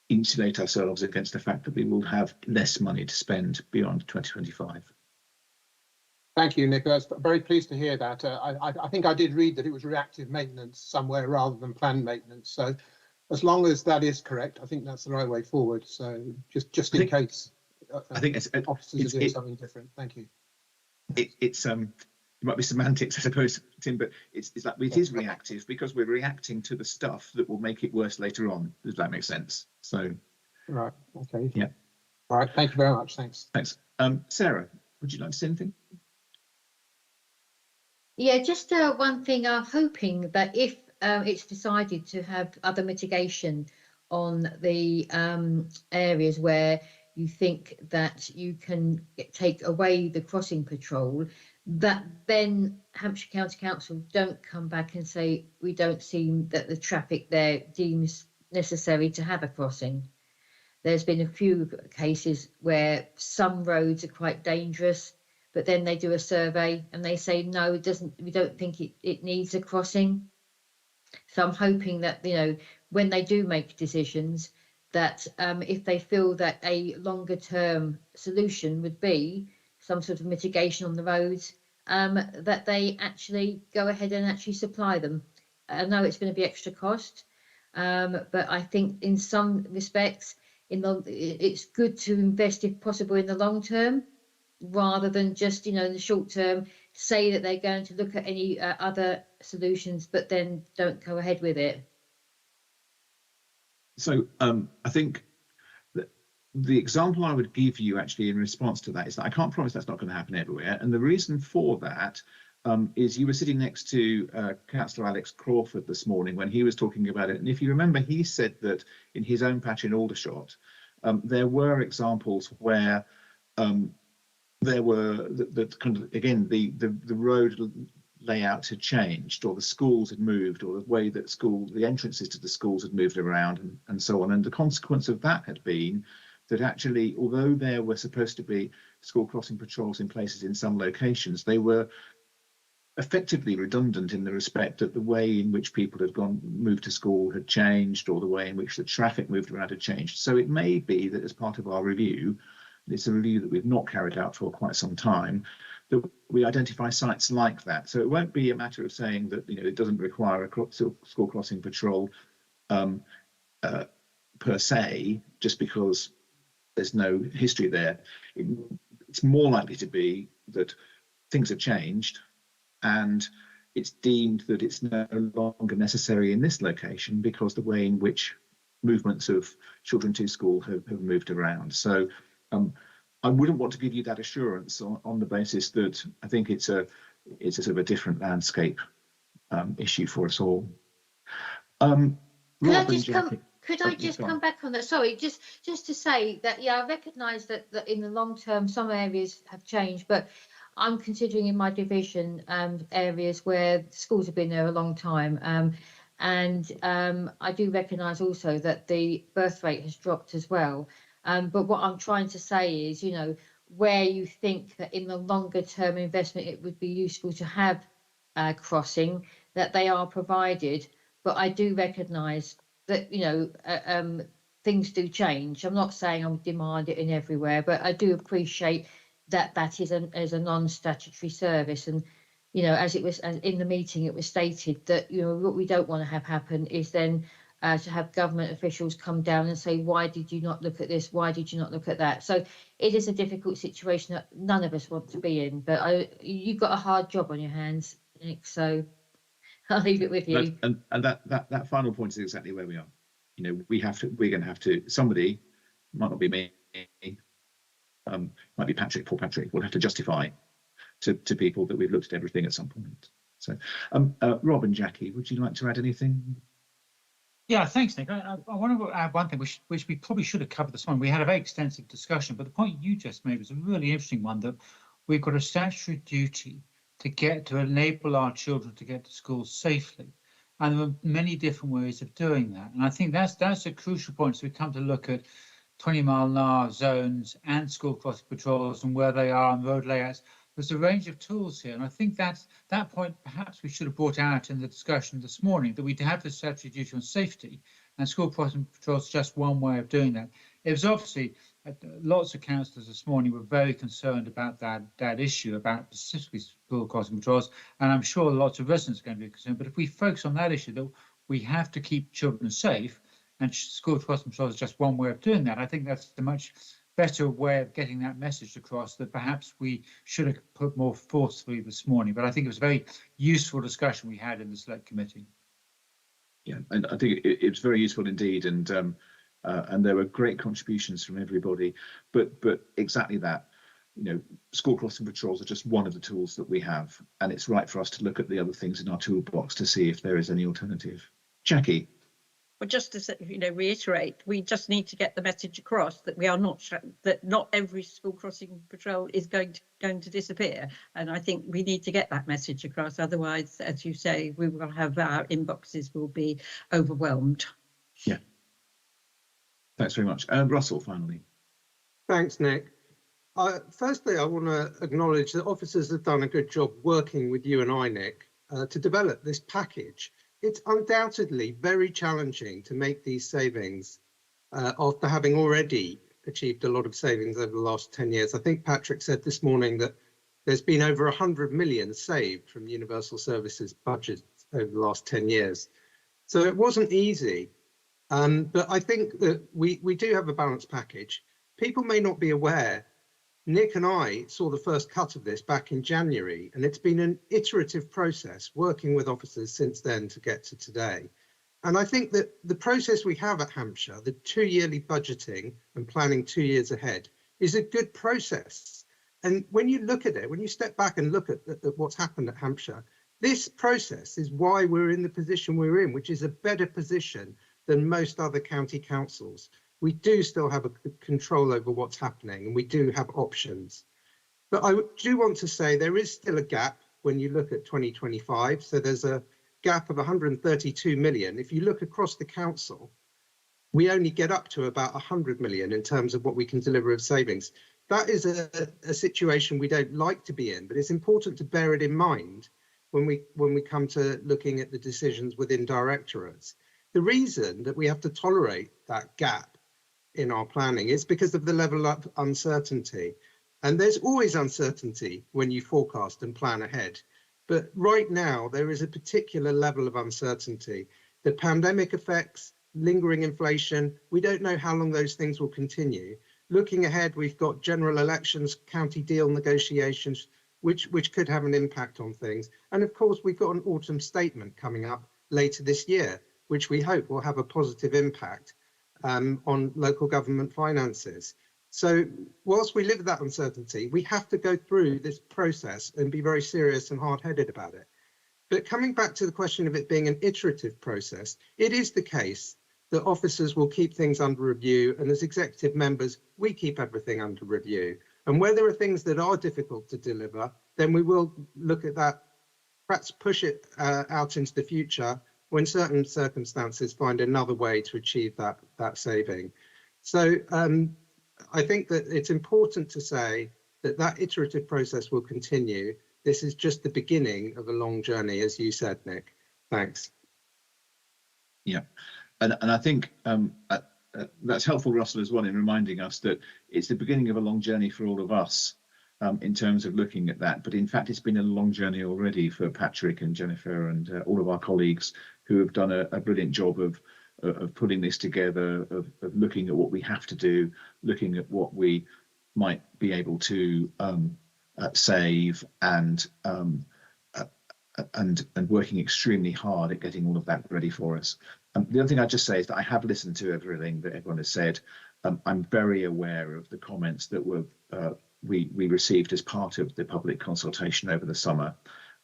insulate ourselves against the fact that we will have less money to spend beyond 2025. Thank you, Nick. I was very pleased to hear that. I think I did read that it was reactive maintenance somewhere rather than planned maintenance. So as long as that is correct, I think that's the right way forward. So just in case I think officers are doing something different. Thank you. It might be semantics, I suppose, Tim, but it's like it is reactive because we're reacting to the stuff that will make it worse later on. Does that make sense? So, right. Okay. Yeah. All right. Thank you very much. Thanks. Thanks. Sarah, would you like to say anything? Yeah, just one thing. I'm hoping that if it's decided to have other mitigation on the areas where you think that you can take away the crossing patrol, that then Hampshire County Council don't come back and say we don't see that the traffic there deems necessary to have a crossing. There's been a few cases where some roads are quite dangerous, but then they do a survey and they say no, it doesn't. We don't think it needs a crossing. So I'm hoping that, you know, when they do make decisions, that if they feel that a longer term solution would be some sort of mitigation on the roads, that they actually go ahead and actually supply them. I know it's going to be extra cost, but I think in some respects, it's good to invest if possible in the long term, rather than just, you know, in the short term, say that they're going to look at any other solutions, but then don't go ahead with it. So I think that the example I would give you actually in response to that is that I can't promise that's not going to happen everywhere. And the reason for that is you were sitting next to Councillor Alex Crawford this morning when he was talking about it. And if you remember, he said that in his own patch in Aldershot, there were examples where there were the road layout had changed, or the schools had moved, or the way that the entrances to the schools had moved around, and so on. And the consequence of that had been that actually, although there were supposed to be school crossing patrols in places in some locations, they were effectively redundant in the respect that the way in which people had moved to school had changed, or the way in which the traffic moved around had changed. So it may be that as part of our review, it's a review that we've not carried out for quite some time, that we identify sites like that. So it won't be a matter of saying that, you know, it doesn't require a school crossing patrol per se, just because there's no history there. it's more likely to be that things have changed and it's deemed that it's no longer necessary in this location because the way in which movements of children to school have moved around. So I wouldn't want to give you that assurance on the basis that I think it's a sort of a different landscape issue for us all. Could I just come back on that? Sorry, just to say that, yeah, I recognise that in the long term some areas have changed, but I'm considering in my division areas where schools have been there a long time, and I do recognise also that the birth rate has dropped as well. But what I'm trying to say is, you know, where you think that in the longer term investment it would be useful to have crossing, that they are provided. But I do recognise that, you know, things do change. I'm not saying I'm demand it in everywhere, but I do appreciate that that is as a non-statutory service. And, you know, as in the meeting, it was stated that, you know, what we don't want to have happen is then to have government officials come down and say, why did you not look at this? Why did you not look at that? So it is a difficult situation that none of us want to be in, but you've got a hard job on your hands, Nick, so I'll leave it with you. And that final point is exactly where we are. You know, we're going to have to, somebody, might not be me, might be Patrick, poor Patrick, will have to justify to people that we've looked at everything at some point. So Rob and Jackie, would you like to add anything? Yeah, thanks, Nick. I want to add one thing, which we probably should have covered this morning. We had a very extensive discussion, but the point you just made was a really interesting one, that we've got a statutory duty to enable our children to get to school safely. And there are many different ways of doing that. And I think that's a crucial point. So we come to look at 20-mile-an-hour zones and school crossing patrols and where they are and road layouts. There's a range of tools here. And I think that point perhaps we should have brought out in the discussion this morning, that we have the statutory duty on safety, and school crossing patrols is just one way of doing that. It was obviously, lots of councillors this morning were very concerned about that issue, about specifically school crossing patrols, and I'm sure lots of residents are going to be concerned. But if we focus on that issue, that we have to keep children safe, and school crossing patrols is just one way of doing that, I think that's a much better way of getting that message across, that perhaps we should have put more forcefully this morning. But I think it was a very useful discussion we had in the select committee. Yeah, and I think it was very useful indeed, and there were great contributions from everybody. But exactly that, you know, school crossing patrols are just one of the tools that we have, and it's right for us to look at the other things in our toolbox to see if there is any alternative. Jackie. Well, just to, you know, reiterate, we just need to get the message across that we are not, that not every school crossing patrol is going to disappear, and I think we need to get that message across. Otherwise, as you say, we will have our inboxes will be overwhelmed. Yeah. Thanks very much. Russell, finally. Thanks, Nick. Firstly, I want to acknowledge that officers have done a good job working with you and I, Nick, to develop this package. It's undoubtedly very challenging to make these savings after having already achieved a lot of savings over the last 10 years. I think Patrick said this morning that there's been over 100 million saved from Universal Services budgets over the last 10 years. So it wasn't easy, but I think that we do have a balanced package. People may not be aware, Nick and I saw the first cut of this back in January, and it's been an iterative process working with officers since then to get to today. And I think that the process we have at Hampshire, the 2-yearly budgeting and planning 2 years ahead, is a good process. And when you look at it, when you step back and look at what's happened at Hampshire, this process is why we're in the position we're in, which is a better position than most other county councils. We do still have a control over what's happening, and we do have options. But I do want to say there is still a gap when you look at 2025. So there's a gap of 132 million. If you look across the council, we only get up to about 100 million in terms of what we can deliver of savings. That is a situation we don't like to be in, but it's important to bear it in mind when we come to looking at the decisions within directorates. The reason that we have to tolerate that gap in our planning is because of the level of uncertainty, and there's always uncertainty when you forecast and plan ahead, but right now there is a particular level of uncertainty. The pandemic effects, lingering inflation, we don't know how long those things will continue. Looking ahead, we've got general elections, county deal negotiations, which could have an impact on things. And of course, we've got an autumn statement coming up later this year, which we hope will have a positive impact on local government finances. So whilst we live with that uncertainty, we have to go through this process and be very serious and hard-headed about it. But coming back to the question of it being an iterative process, it is the case that officers will keep things under review, and as executive members, we keep everything under review. And where there are things that are difficult to deliver, then we will look at that, perhaps push it out into the future when certain circumstances find another way to achieve that saving. So I think that it's important to say that that iterative process will continue. This is just the beginning of a long journey, as you said, Nick. Thanks. Yeah, and I think that's helpful, Russell, as well, in reminding us that it's the beginning of a long journey for all of us in terms of looking at that. But in fact, it's been a long journey already for Patrick and Jennifer and all of our colleagues who have done a brilliant job of putting this together, of looking at what we have to do, looking at what we might be able to save, and working extremely hard at getting all of that ready for us. The other thing I'd just say is that I have listened to everything that everyone has said. I'm very aware of the comments that we received as part of the public consultation over the summer.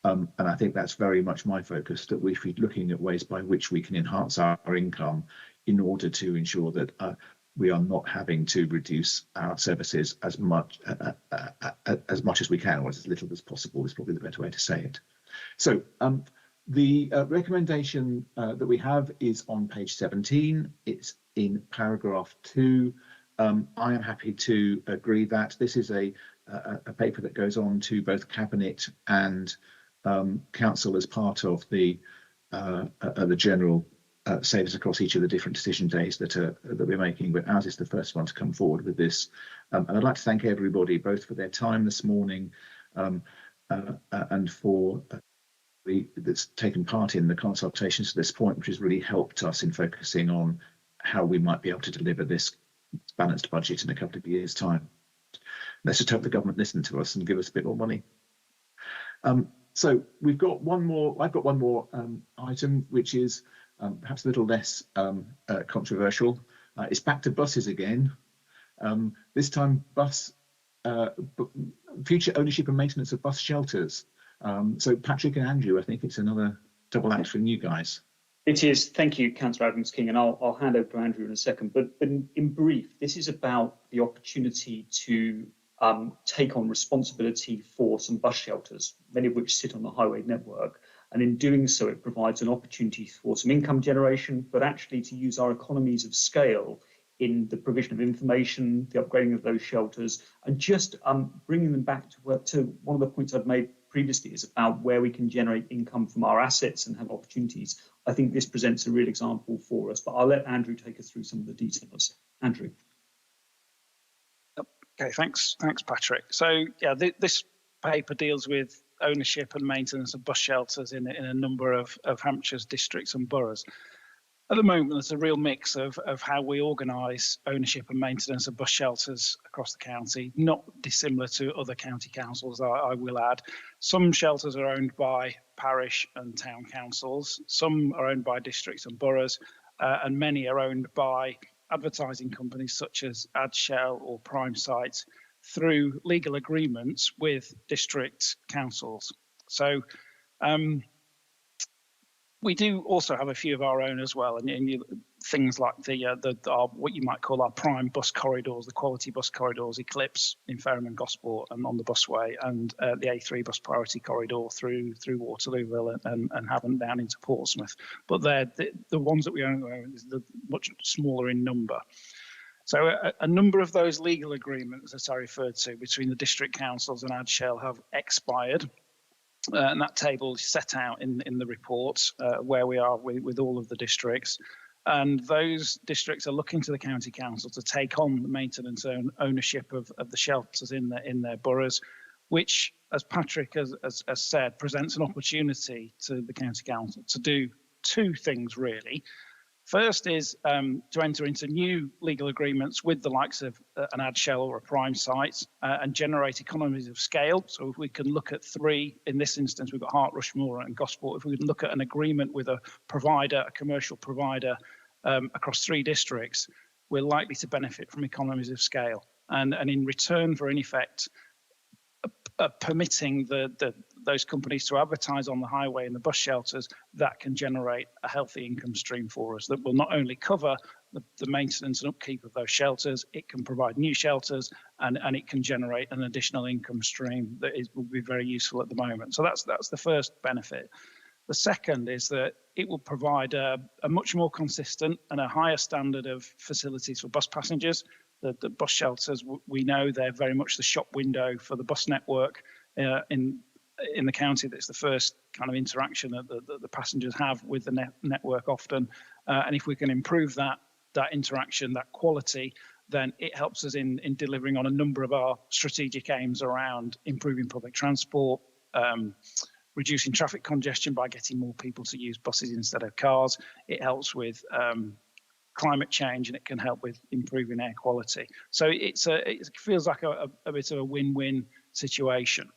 And I think that's very much my focus, that we should be looking at ways by which we can enhance our income in order to ensure that we are not having to reduce our services as much as we can, or as little as possible is probably the better way to say it. So the recommendation that we have is on page 17. It's in paragraph 2. I am happy to agree that this is a paper that goes on to both Cabinet and Council as part of the general savings across each of the different decision days that we're making, but ours is the first one to come forward with this. And I'd like to thank everybody both for their time this morning and for that's taken part in the consultations to this point, which has really helped us in focusing on how we might be able to deliver this balanced budget in a couple of years' time. Let's just hope the government listen to us and give us a bit more money. So we've got one more. I've got one more item, which is perhaps a little less controversial. It's back to buses again. This time, future ownership and maintenance of bus shelters. So Patrick and Andrew, I think it's another double act from you guys. It is. Thank you, Councillor Adams-King, and I'll hand over to Andrew in a second. But in brief, this is about the opportunity to take on responsibility for some bus shelters, many of which sit on the highway network. And in doing so, it provides an opportunity for some income generation, but actually to use our economies of scale in the provision of information, the upgrading of those shelters, and just bringing them back to work. To one of the points I've made previously is about where we can generate income from our assets and have opportunities. I think this presents a real example for us, but I'll let Andrew take us through some of the details. Andrew. Okay, thanks, Patrick. So yeah, this paper deals with ownership and maintenance of bus shelters in a number of Hampshire's districts and boroughs. At the moment, there's a real mix of how we organise ownership and maintenance of bus shelters across the county, not dissimilar to other county councils, I will add. Some shelters are owned by parish and town councils, some are owned by districts and boroughs, and many are owned by advertising companies such as Adshel or Prime Sites through legal agreements with district councils. So we do also have a few of our own as well, and things like our what you might call our prime bus corridors, the quality bus corridors, Eclipse in Fareham and Gosport and on the busway, and the A3 bus priority corridor through Waterlooville and Havant down into Portsmouth. But they're the ones that we own is much smaller in number. So a number of those legal agreements that I referred to between the district councils and Adshel have expired. And that table is set out in the report where we are with all of the districts. And those districts are looking to the county council to take on the maintenance and ownership of the shelters in their boroughs, which, as Patrick has said, presents an opportunity to the county council to do two things really. First is to enter into new legal agreements with the likes of an Adshel or a Prime site and generate economies of scale. So if we can look at three, in this instance, we've got Hart, Rushmore and Gosport. If we can look at an agreement with a provider, a commercial provider across three districts, we're likely to benefit from economies of scale. And in return for, in effect, permitting those companies to advertise on the highway and the bus shelters, that can generate a healthy income stream for us that will not only cover the maintenance and upkeep of those shelters, it can provide new shelters and it can generate an additional income stream that will be very useful at the moment. So that's the first benefit. The second is that it will provide a much more consistent and a higher standard of facilities for bus passengers. The bus shelters, we know they're very much the shop window for the bus network in the county. That's the first kind of interaction that the passengers have with the network often. And if we can improve that interaction, that quality, then it helps us in delivering on a number of our strategic aims around improving public transport, reducing traffic congestion by getting more people to use buses instead of cars. It helps with climate change, and it can help with improving air quality. So it feels like a bit of a win-win situation.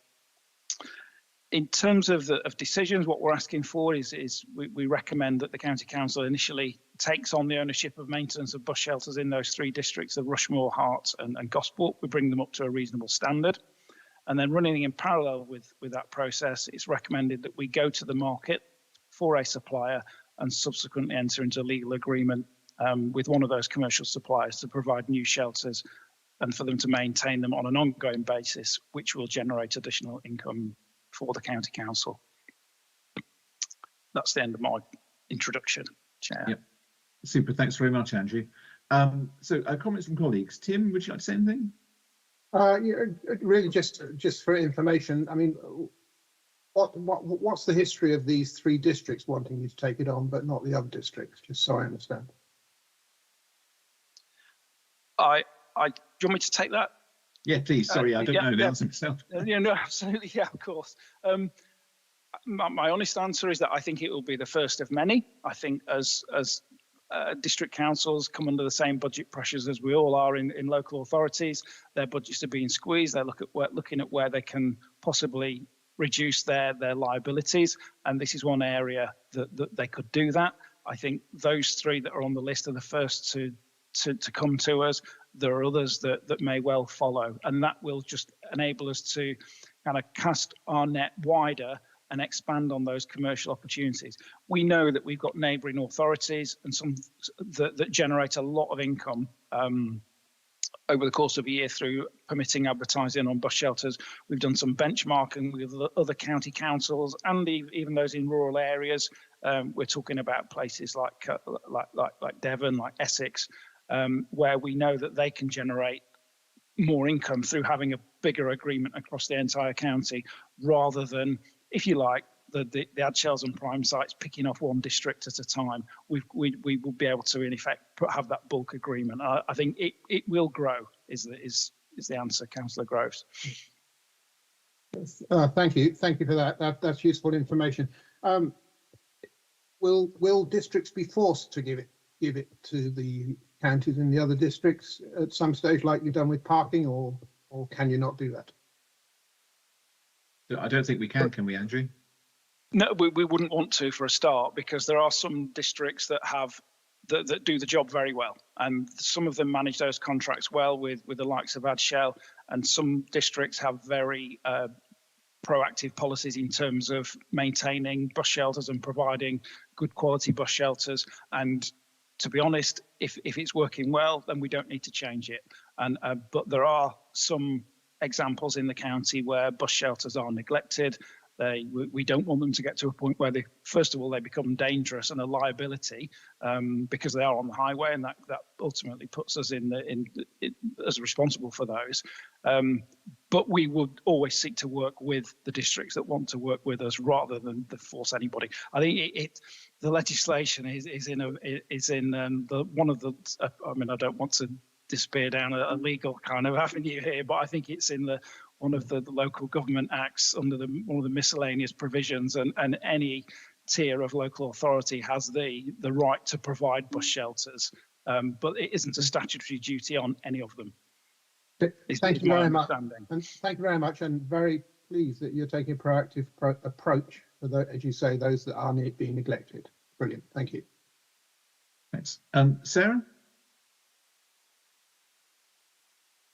In terms of decisions, what we're asking for is we recommend that the County Council initially takes on the ownership of maintenance of bus shelters in those three districts of Rushmore, Hart and Gosport. We bring them up to a reasonable standard. And then running in parallel with that process, it's recommended that we go to the market for a supplier and subsequently enter into a legal agreement with one of those commercial suppliers to provide new shelters and for them to maintain them on an ongoing basis, which will generate additional income for the County Council. That's the end of my introduction, Chair. Yep. Super, thanks very much, Andrew. So comments from colleagues. Tim, would you like to say anything? Yeah, really just for information, I mean, what's the history of these three districts wanting you to take it on, but not the other districts, just so I understand? Do you want me to take that? Yeah, please. Sorry, I don't know the answer myself. Yeah, no, absolutely. Yeah, of course. My honest answer is that I think it will be the first of many. I think as district councils come under the same budget pressures as we all are in local authorities, their budgets are being squeezed. They're looking at where they can possibly reduce their liabilities, and this is one area that they could do that. I think those three that are on the list are the first to come to us. There are others that may well follow, and that will just enable us to kind of cast our net wider and expand on those commercial opportunities. We know that we've got neighbouring authorities and some that generate a lot of income over the course of a year through permitting advertising on bus shelters. We've done some benchmarking with other county councils and even those in rural areas. We're talking about places like Devon, like Essex, where we know that they can generate more income through having a bigger agreement across the entire county, rather than, if you like, the Adshels and Prime sites picking off one district at a time. We will be able to, in effect, have that bulk agreement. I think it will grow. Is the answer, Councillor Groves? Thank you for that. That's useful information. Will districts be forced to give it to the counties in the other districts at some stage, like you've done with parking, or can you not do that? I don't think we can we, Andrew? No, we wouldn't want to for a start, because there are some districts that do the job very well, and some of them manage those contracts well with the likes of Adshel, and some districts have very proactive policies in terms of maintaining bus shelters and providing good quality bus shelters. And to be honest, if it's working well, then we don't need to change it. But there are some examples in the county where bus shelters are neglected. We don't want them to get to a point where first of all, they become dangerous and a liability because they are on the highway, and that ultimately puts us as responsible for those. But we would always seek to work with the districts that want to work with us, rather than force anybody. I think the legislation is in one of the. I mean, I don't want to disappear down a legal kind of avenue here, but I think it's in one of the local government acts under one of the miscellaneous provisions, and any tier of local authority has the right to provide bus shelters, but it isn't a statutory duty on any of them. Thank you very much. And thank you very much, and very pleased that you're taking a proactive approach for the, as you say, those that are being neglected. Brilliant. Thank you. Thanks. Sarah?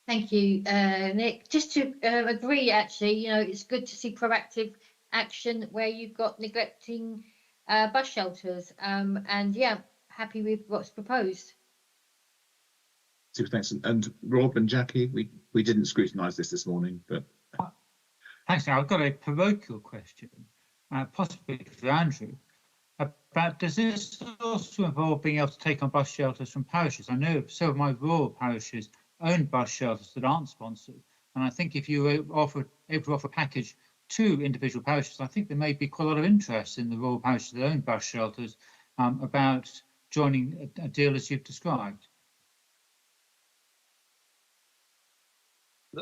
Thank you, Nick. Just to agree, actually, you know, it's good to see proactive action where you've got neglecting bus shelters. And yeah, happy with what's proposed. Super, thanks. And Rob and Jackie, we didn't scrutinise this morning, but thanks. Now I've got a parochial question, possibly for Andrew. About, does this also involve being able to take on bus shelters from parishes? I know some of my rural parishes own bus shelters that aren't sponsored, and I think if you were able to offer a package to individual parishes, I think there may be quite a lot of interest in the rural parishes that own bus shelters about joining a deal as you've described.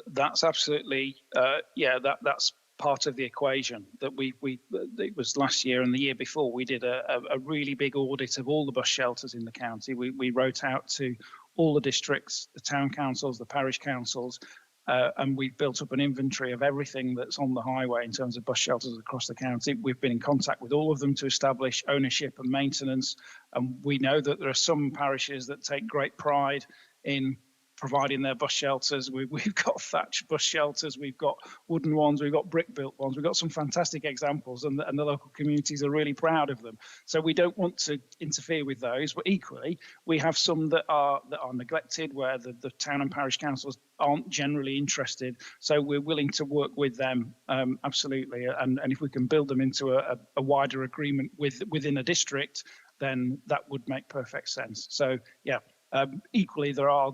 That's absolutely, yeah, that's part of the equation. That it was last year and the year before, we did a really big audit of all the bus shelters in the county. We wrote out to all the districts, the town councils, the parish councils, and we built up an inventory of everything that's on the highway in terms of bus shelters across the county. We've been in contact with all of them to establish ownership and maintenance, and we know that there are some parishes that take great pride in providing their bus shelters. We've got thatched bus shelters, we've got wooden ones, we've got brick built ones, we've got some fantastic examples, and the local communities are really proud of them. So we don't want to interfere with those, but equally we have some that are neglected, where the town and parish councils aren't generally interested. So we're willing to work with them, absolutely, and if we can build them into a wider agreement within a district, then that would make perfect sense. So yeah. Equally, there are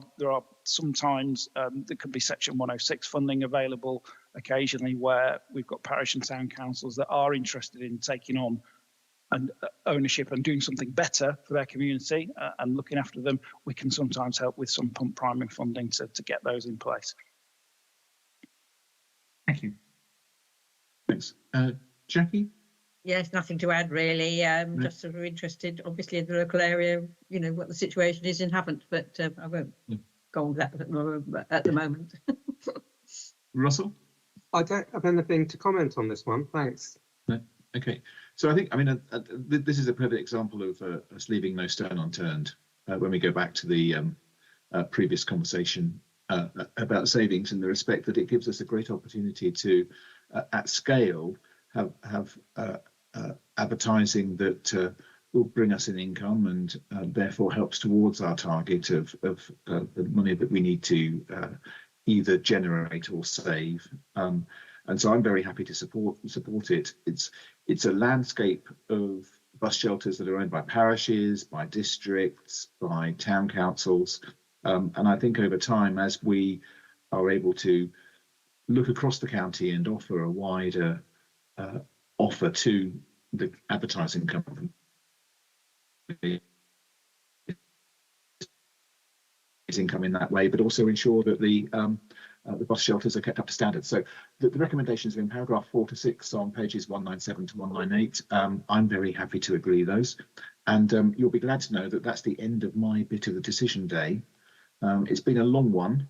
sometimes there could be Section 106 funding available occasionally, where we've got parish and town councils that are interested in taking on and ownership and doing something better for their community and looking after them. We can sometimes help with some pump priming funding to get those in place. Thank you. Thanks. Jackie? Yes, nothing to add really. Just sort of interested, obviously, in the local area, you know, what the situation is in Havant, but I won't go on that at the moment. Russell? I don't have anything to comment on this one. Thanks. No. Okay. So I think, I mean, this is a perfect example of us leaving no stone unturned when we go back to the previous conversation about savings, in the respect that it gives us a great opportunity to, at scale, have advertising that will bring us an income and therefore helps towards our target of the money that we need to either generate or save. And so I'm very happy to support it. It's a landscape of bus shelters that are owned by parishes, by districts, by town councils. And I think over time, as we are able to look across the county and offer a wider offer to the advertising company, income in that way, but also ensure that the bus shelters are kept up to standard. So the recommendations are in paragraph 4 to 6 on pages 197 to 198. I'm very happy to agree those, and you'll be glad to know that that's the end of my bit of the decision day. It's been a long one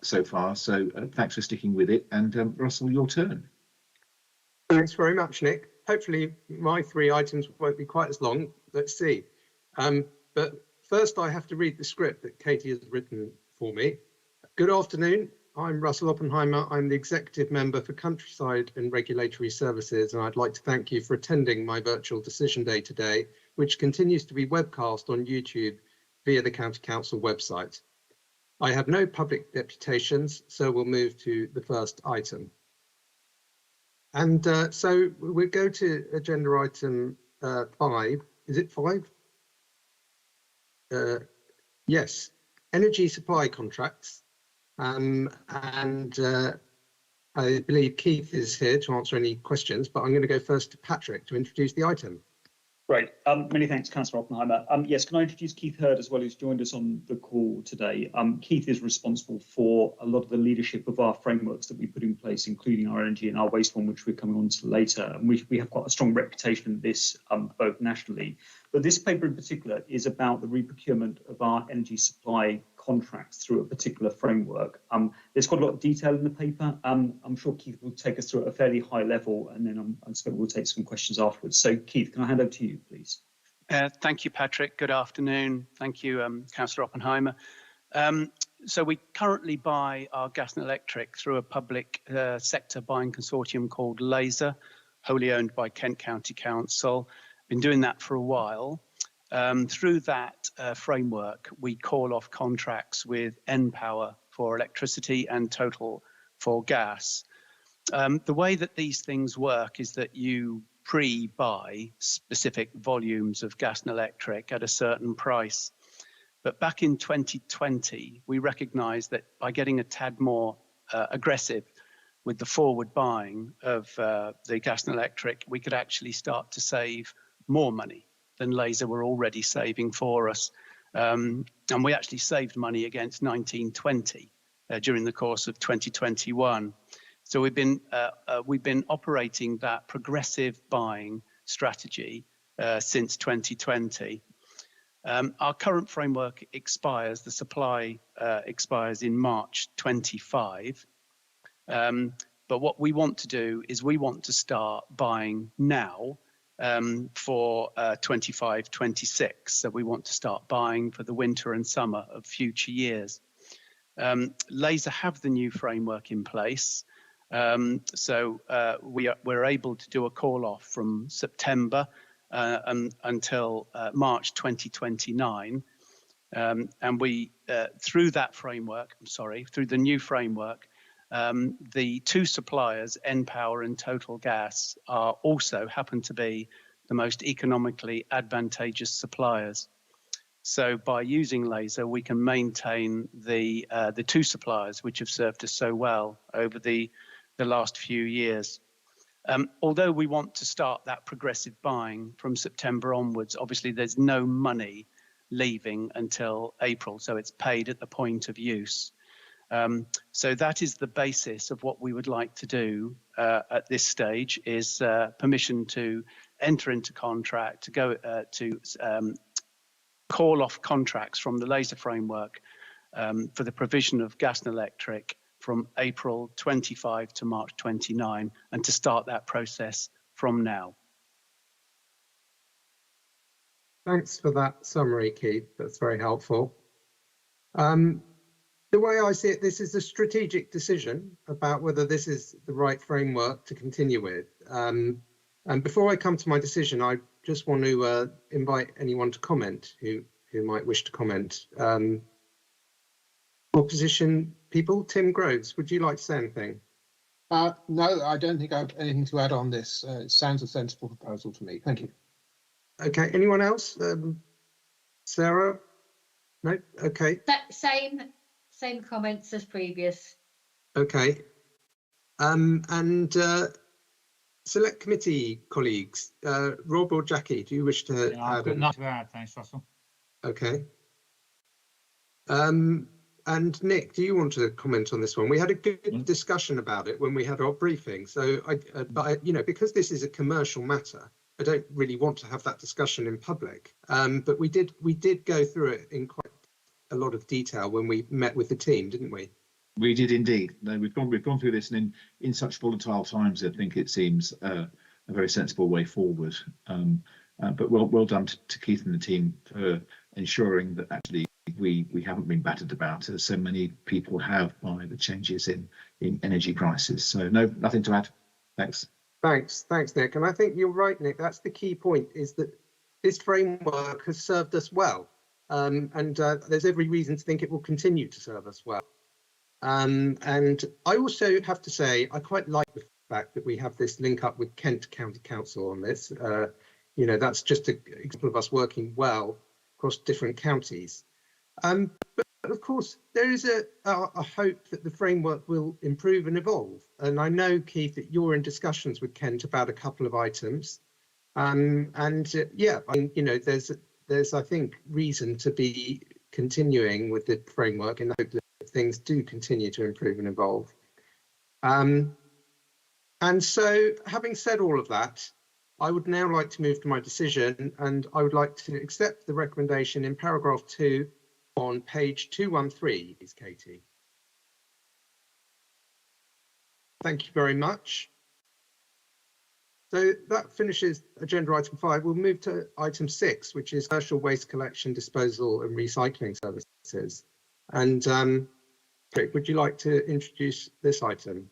so far, so thanks for sticking with it. And Russell, your turn. Thanks very much, Nick. Hopefully my 3 items won't be quite as long. Let's see. But first I have to read the script that Katie has written for me. Good afternoon. I'm Russell Oppenheimer. I'm the Executive Member for Countryside and Regulatory Services, and I'd like to thank you for attending my virtual decision day today, which continues to be webcast on YouTube via the County Council website. I have no public deputations, so we'll move to the first item. And so we'll go to agenda item 5. Is it 5? Yes, energy supply contracts. And I believe Keith is here to answer any questions, but I'm going to go first to Patrick to introduce the item. Great. Many thanks, Councillor Oppenheimer. Yes, can I introduce Keith Hurd as well, who's joined us on the call today. Keith is responsible for a lot of the leadership of our frameworks that we put in place, including our energy and our waste one, which we're coming on to later. And we have quite a strong reputation in this, both nationally. But this paper in particular is about the reprocurement of our energy supply contracts through a particular framework. There's quite a lot of detail in the paper. I'm sure Keith will take us through at a fairly high level, and then I expect we'll take some questions afterwards. So Keith, can I hand over to you, please? Thank you, Patrick. Good afternoon. Thank you, Councillor Oppenheimer. So we currently buy our gas and electric through a public sector buying consortium called Laser, wholly owned by Kent County Council. Been doing that for a while. Through that framework, we call off contracts with npower for electricity and Total for gas. The way that these things work is that you pre-buy specific volumes of gas and electric at a certain price. But back in 2020, we recognized that by getting a tad more aggressive with the forward buying of the gas and electric, we could actually start to save more money than Laser were already saving for us. And we actually saved money against 1920 during the course of 2021. So we've been operating that progressive buying strategy since 2020. Our current framework expires, the supply expires in March 25. But what we want to do is we want to start buying now for 25-26. So we want to start buying for the winter and summer of future years. Laser have the new framework in place. So we're able to do a call off from September until March 2029. And we, through that framework, through the new framework, the two suppliers, npower and Total Gas, are also happen to be the most economically advantageous suppliers. So by using Laser, we can maintain the two suppliers which have served us so well over the last few years. Although we want to start that progressive buying from September onwards, obviously there's no money leaving until April, so it's paid at the point of use. So that is the basis of what we would like to do at this stage, is permission to enter into contract, to go to call off contracts from the Laser framework for the provision of gas and electric from April 25 to March 29, and to start that process from now. Thanks for that summary, Keith. That's very helpful. The way I see it, this is a strategic decision about whether this is the right framework to continue with. And before I come to my decision, I just want to invite anyone to comment who might wish to comment. Opposition people, Tim Groves, would you like to say anything? No, I don't think I have anything to add on this. It sounds a sensible proposal to me. Thank you. Okay, anyone else? Sarah? No? Okay. Same comments as previous. Okay. And select committee colleagues, Rob or Jackie, do you wish to add? I've got nothing to add, thanks, Russell. Okay. And Nick, do you want to comment on this one? We had a good discussion about it when we had our briefing. So, but you know, because this is a commercial matter, I don't really want to have that discussion in public. But we did go through it in quite a lot of detail when we met with the team, didn't we? We did indeed. No, we've gone through this, and in such volatile times, I think it seems a very sensible way forward. But well done to Keith and the team for ensuring that actually we haven't been battered about, as so many people have, by the changes in energy prices. So no, nothing to add. Thanks. Thanks, Nick. And I think you're right, Nick. That's the key point, is that this framework has served us well. And there's every reason to think it will continue to serve us well. And I also have to say, I quite like the fact that we have this link up with Kent County Council on this. You know, that's just an example of us working well across different counties. But of course, there is a hope that the framework will improve and evolve. And I know, Keith, that you're in discussions with Kent about a couple of items. Yeah, there's I think reason to be continuing with the framework in the hope that things do continue to improve and evolve. And so, having said all of that, I would now like to move to my decision, and I would like to accept the recommendation in paragraph 2 on page 213, please, Katie. Thank you very much. So that finishes agenda item 5. We'll move to item 6, which is commercial waste collection, disposal and recycling services. And Rick, would you like to introduce this item?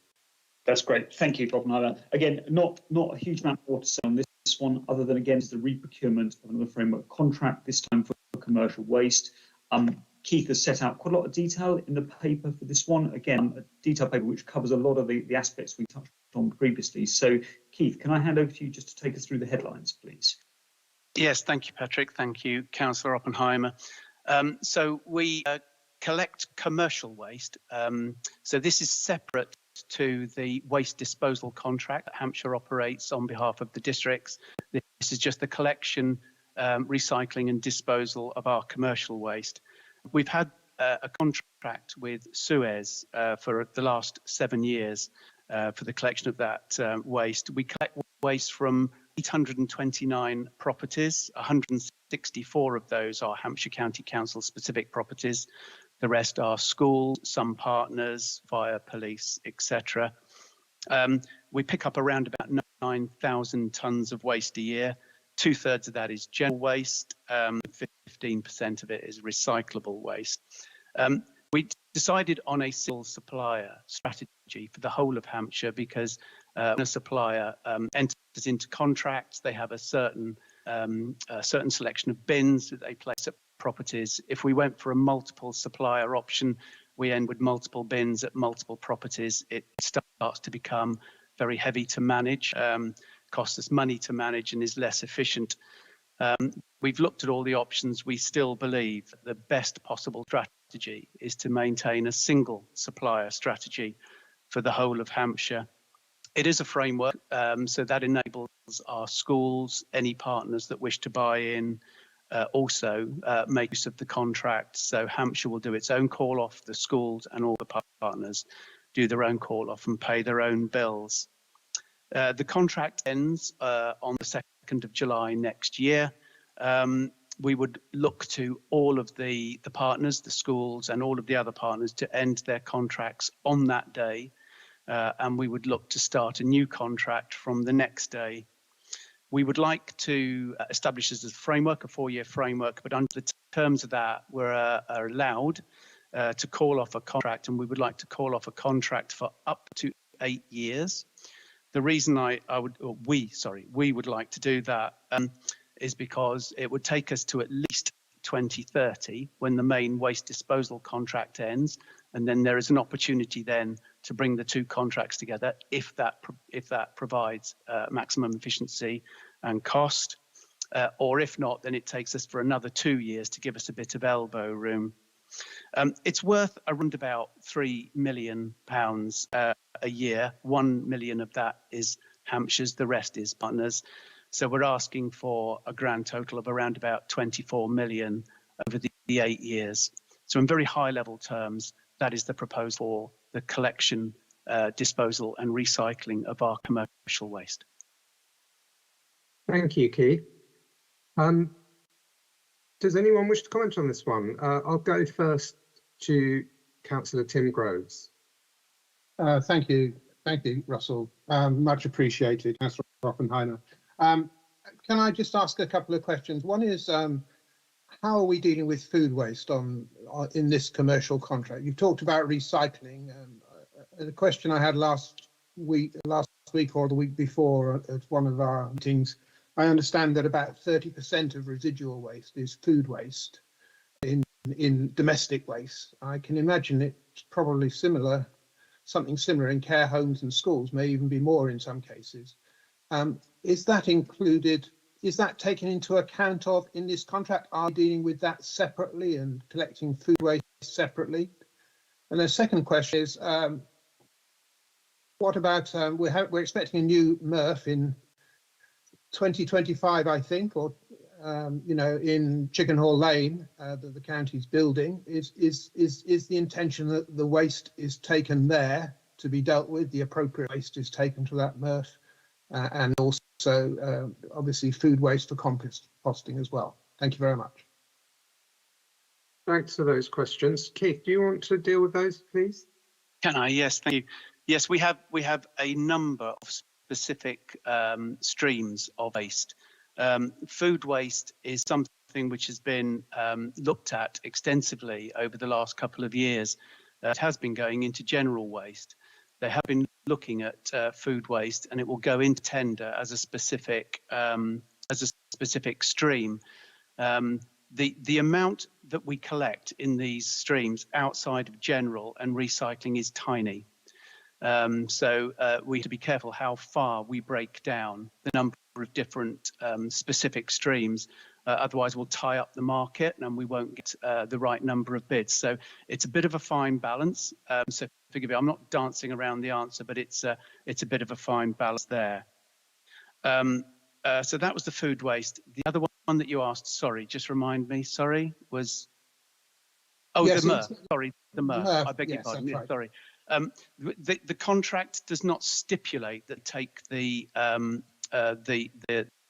That's great. Thank you, Robin. Again, not a huge amount more to say on this one, other than, again, it's the re-procurement of another framework contract, this time for commercial waste. Keith has set out quite a lot of detail in the paper for this one. Again, a detailed paper which covers a lot of the aspects we touched on previously. So, Keith, can I hand over to you just to take us through the headlines, please? Yes, thank you, Patrick. Thank you, Councillor Oppenheimer. So we collect commercial waste. So this is separate to the waste disposal contract that Hampshire operates on behalf of the districts. This is just the collection, recycling and disposal of our commercial waste. We've had a contract with Suez for the last 7 years for the collection of that waste. We collect waste from 829 properties. 164 of those are Hampshire County Council specific properties. The rest are schools, some partners, fire, police, etc. We pick up around about 9,000 tonnes of waste a year. 2/3 of that is general waste. 15% of it is recyclable waste. We decided on a single supplier strategy for the whole of Hampshire because when a supplier enters into contracts, they have a certain selection of bins that they place at properties. If we went for a multiple supplier option, we end with multiple bins at multiple properties. It starts to become very heavy to manage, costs us money to manage, and is less efficient. We've looked at all the options. We still believe the best possible strategy is to maintain a single supplier strategy for the whole of Hampshire. It is a framework, so that enables our schools, any partners that wish to buy in, also make use of the contract. So Hampshire will do its own call off, the schools and all the partners do their own call off and pay their own bills. The contract ends on the 2nd of July next year. We would look to all of the partners, the schools and all of the other partners to end their contracts on that day. And we would look to start a new contract from the next day. We would like to establish this as a framework, a 4-year framework, but under the terms of that, we're allowed to call off a contract, and we would like to call off a contract for up to 8 years. The reason we would like to do that is because it would take us to at least 2030 when the main waste disposal contract ends, and then there is an opportunity then to bring the two contracts together if that provides maximum efficiency and cost, or if not, then it takes us for another 2 years to give us a bit of elbow room. It's worth around about £3 million a year. 1 million of that is Hampshire's, the rest is partners. So we're asking for a grand total of around about 24 million over the 8 years. So in very high level terms, that is the proposal for the collection, disposal and recycling of our commercial waste. Thank you, Keith. Does anyone wish to comment on this one? I'll go first to Councillor Tim Groves. Thank you, Russell. Much appreciated, Councillor Oppenheimer. Can I just ask a couple of questions? One is, how are we dealing with food waste in this commercial contract? You've talked about recycling. The question I had last week or the week before at one of our meetings, I understand that about 30% of residual waste is food waste in domestic waste. I can imagine it's probably something similar in care homes and schools, may even be more in some cases. Is that included? Is that taken into account in this contract? Are we dealing with that separately and collecting food waste separately? And the second question is, what about we're expecting a new MRF in 2025, I think, or you know, in Chicken Hall Lane that the county's building, is the intention that the waste is taken there to be dealt with, the appropriate waste is taken to that MRF, and also obviously food waste for composting as well. Thank you very much. Thanks for those questions. Keith, do you want to deal with those, please? Can I? Yes, thank you. Yes, we have a number of specific streams of waste. Food waste is something which has been looked at extensively over the last couple of years. It has been going into general waste. They have been looking at food waste, and it will go into tender as a specific stream. The amount that we collect in these streams outside of general and recycling is tiny. So we have to be careful how far we break down the number of different specific streams. Otherwise, we'll tie up the market and we won't get the right number of bids. So it's a bit of a fine balance. So forgive me, I'm not dancing around the answer, but it's a bit of a fine balance there. So that was the food waste. The other one that you asked, sorry, just remind me, sorry, was, oh, yes, the MRF, sorry, the MRF, I beg your pardon, right. Sorry. The contract does not stipulate that take the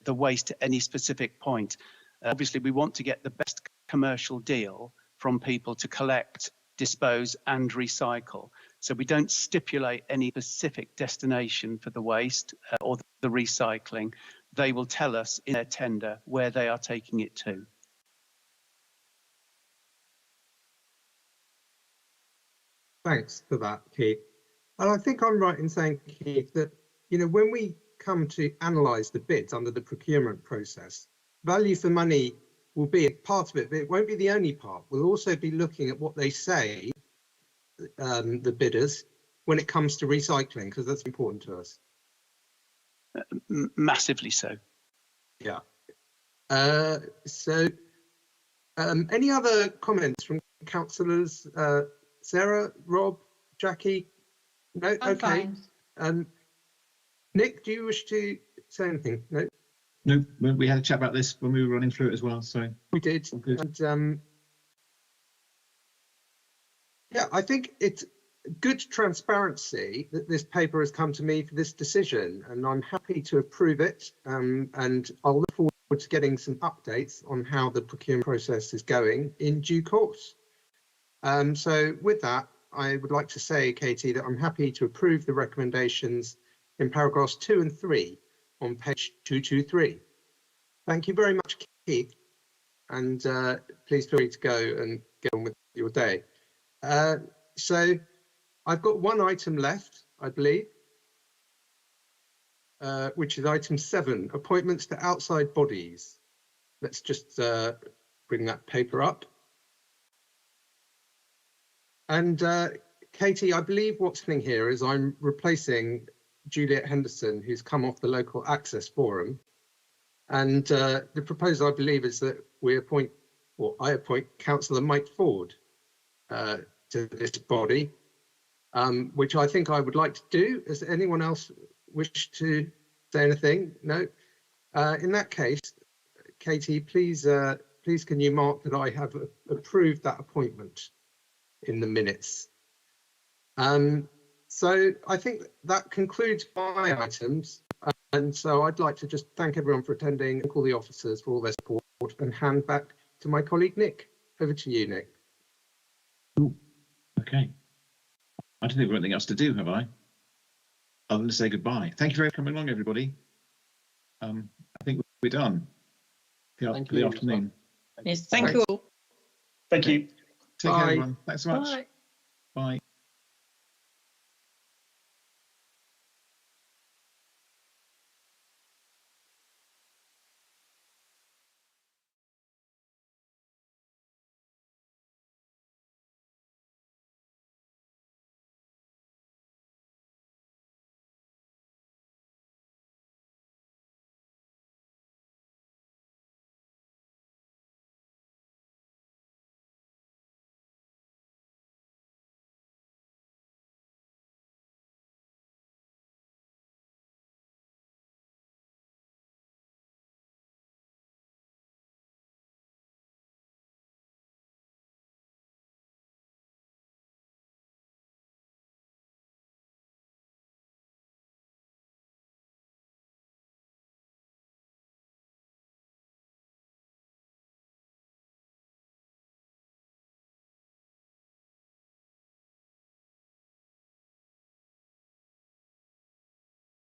waste to any specific point. Obviously, we want to get the best commercial deal from people to collect, dispose and recycle. So we don't stipulate any specific destination for the waste or the recycling. They will tell us in their tender where they are taking it to. Thanks for that, Keith. And I think I'm right in saying, Keith, that, you know, when we come to analyse the bids under the procurement process, value for money will be a part of it, but it won't be the only part. We'll also be looking at what they say, the bidders, when it comes to recycling, because that's important to us. Massively so. Yeah. Any other comments from councillors? Sarah, Rob, Jackie? No? I'm okay. fine. Nick, do you wish to say anything? No? No, we had a chat about this when we were running through it as well, so. We did. And, yeah, I think it's good transparency that this paper has come to me for this decision, and I'm happy to approve it, and I'll look forward to getting some updates on how the procurement process is going in due course. So with that, I would like to say, Katie, that I'm happy to approve the recommendations in paragraphs 2 and 3 on page 223. Thank you very much, Keith, and please feel free to go and get on with your day. So I've got one item left, I believe, which is item 7, appointments to outside bodies. Let's just bring that paper up. And Katie, I believe what's happening here is I'm replacing Juliet Henderson, who's come off the Local Access Forum. And the proposal, I believe, is that we appoint, or I appoint Councillor Mike Ford to this body, which I think I would like to do. Does anyone else wish to say anything? No? In that case, Katie, please can you mark that I have approved that appointment in the minutes. So I think that concludes my items. And so I'd like to just thank everyone for attending, and all the officers for all their support, and hand back to my colleague, Nick. Over to you, Nick. Ooh, okay. I don't think we've got anything else to do, have I? Other than to say goodbye. Thank you very much for coming along, everybody. I think we're done for the afternoon. Yes, thank you all. Thank you. Take care, everyone. Thanks so much. Bye. Bye.